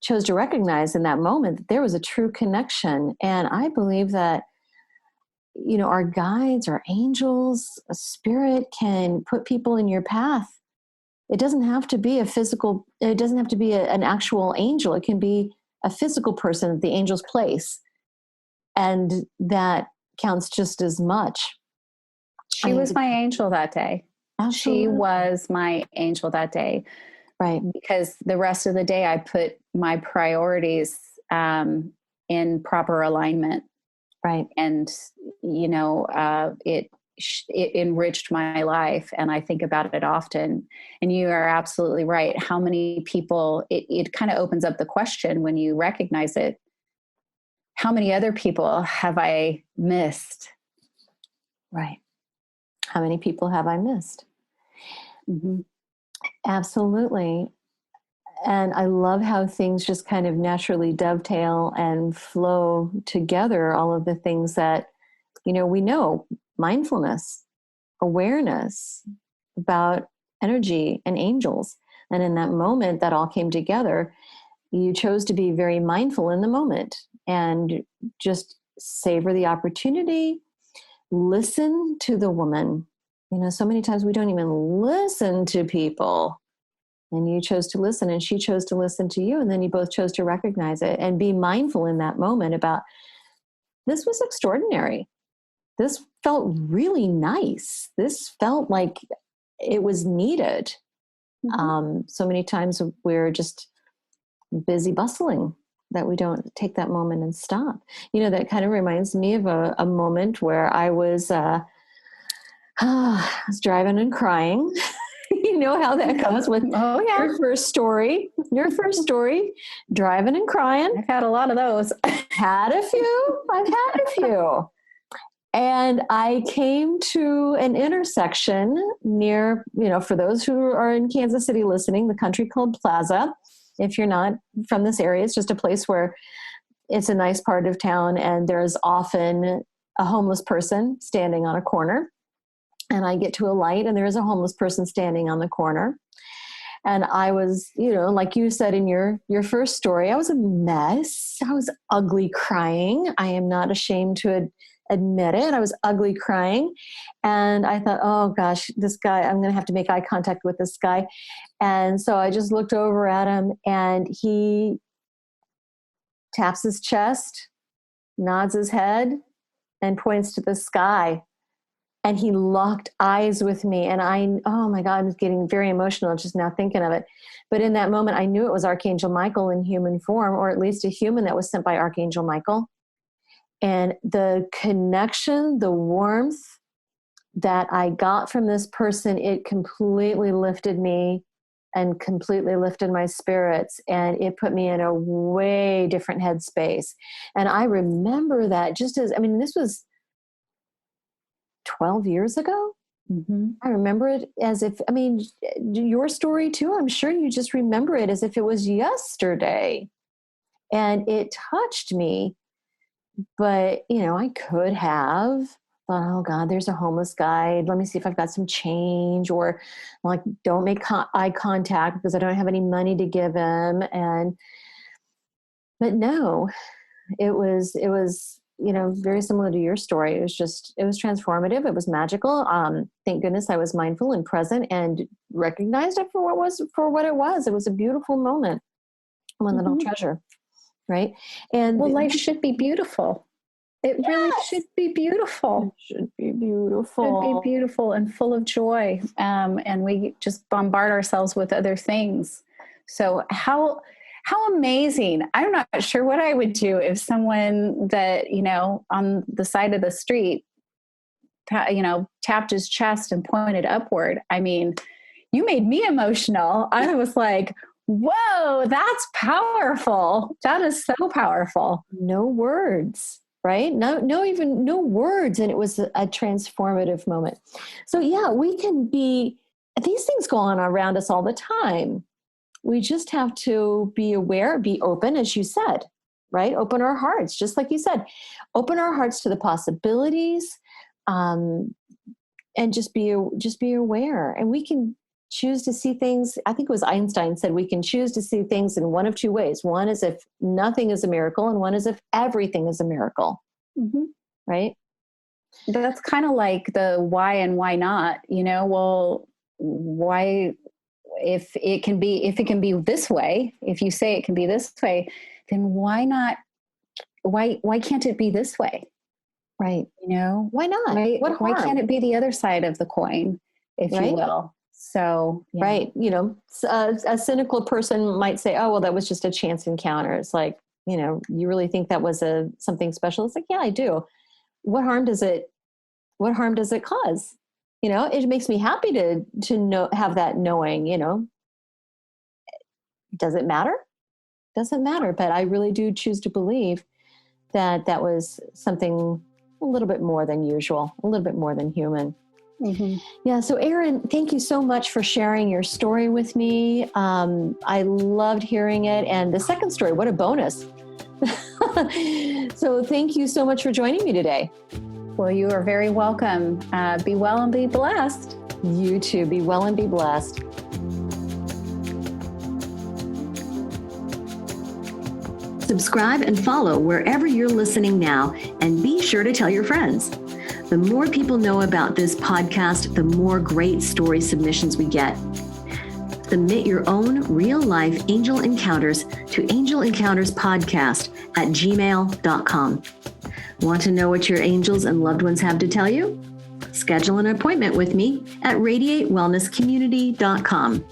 chose to recognize in that moment that there was a true connection. And I believe that, our guides, our angels, a spirit can put people in your path. It doesn't have to be it doesn't have to be an actual angel. It can be a physical person at the angel's place. And that counts just as much. She was my angel that day. Absolutely. She was my angel that day. Right. Because the rest of the day I put my priorities in proper alignment. Right. And, it enriched my life. And I think about it often. And you are absolutely right. How many people, it kind of opens up the question when you recognize it. How many other people have I missed? Right. How many people have I missed? Mm-hmm. Absolutely. And I love how things just kind of naturally dovetail and flow together. All of the things that, we know, mindfulness, awareness about energy and angels. And in that moment, that all came together. You chose to be very mindful in the moment and just savor the opportunity. Listen to the woman. So many times we don't even listen to people. And you chose to listen, and she chose to listen to you. And then you both chose to recognize it and be mindful in that moment about, this was extraordinary. This felt really nice. This felt like it was needed. Mm-hmm. So many times we're just busy bustling that we don't take that moment and stop. You know, that kind of reminds me of a moment where I was driving and crying. You know how that goes with your first story, driving and crying. I've had a lot of those. I've had a few. And I came to an intersection near, you know, for those who are in Kansas City listening, the Country Club Plaza. If you're not from this area, it's just a place where it's a nice part of town, and there's often a homeless person standing on a corner. And I get to a light, and there is a homeless person standing on the corner. And I was, you know, like you said in your first story, I was a mess. I was ugly crying. I am not ashamed to admit it. I was ugly crying. And I thought, oh gosh, this guy, I'm going to have to make eye contact with this guy. And so I just looked over at him, and he taps his chest, nods his head, and points to the sky. And he locked eyes with me. And oh my God, I was getting very emotional just now thinking of it. But in that moment, I knew it was Archangel Michael in human form, or at least a human that was sent by Archangel Michael. And the connection, the warmth that I got from this person, it completely lifted me and completely lifted my spirits. And it put me in a way different headspace. And I remember that this was 12 years ago. Mm-hmm. I remember it as if, your story too, I'm sure you just remember it as if it was yesterday. And it touched me. But, you know, I could have thought, oh God, there's a homeless guy. Let me see if I've got some change, or like, don't make eye contact because I don't have any money to give him. But no, it was, you know, very similar to your story. It was transformative. It was magical. Thank goodness I was mindful and present and recognized it for what it was. It was a beautiful moment. One little treasure. Right. And life should be beautiful. It really should be beautiful. It should be beautiful. Should be beautiful and full of joy. And we just bombard ourselves with other things. So how amazing. I'm not sure what I would do if someone that, you know, on the side of the street, you know, tapped his chest and pointed upward. I mean, you made me emotional. I was like, whoa, that's powerful. That is so powerful. No words, right? No words. And it was a transformative moment. So yeah, these things go on around us all the time. We just have to be aware, be open, as you said, right? Open our hearts, just like you said, open our hearts to the possibilities, and just be aware. And we can choose to see things. I think it was Einstein said we can choose to see things in one of two ways. One is if nothing is a miracle, and one is if everything is a miracle. Mm-hmm. Right? That's kind of like the why and why not, you know, well, why, if it can be this way, if you say it can be this way, then why not? Why can't it be this way? Right. You know, why not? Why can't it be the other side of the coin, if you will? So, yeah. Right. You know, a cynical person might say, oh, well, that was just a chance encounter. It's like, you know, you really think that was something special? It's like, yeah, I do. What harm does it cause? You know, it makes me happy to know, have that knowing, you know. Does it matter? Doesn't matter. But I really do choose to believe that was something a little bit more than usual, a little bit more than human. Mm-hmm. Yeah. So Erin, thank you so much for sharing your story with me. I loved hearing it. And the second story, what a bonus. So thank you so much for joining me today. Well, you are very welcome. Be well and be blessed. You too. Be well and be blessed. Subscribe and follow wherever you're listening now, and be sure to tell your friends. The more people know about this podcast, the more great story submissions we get. Submit your own real-life angel encounters to angelencounterspodcast@gmail.com. Want to know what your angels and loved ones have to tell you? Schedule an appointment with me at radiatewellnesscommunity.com.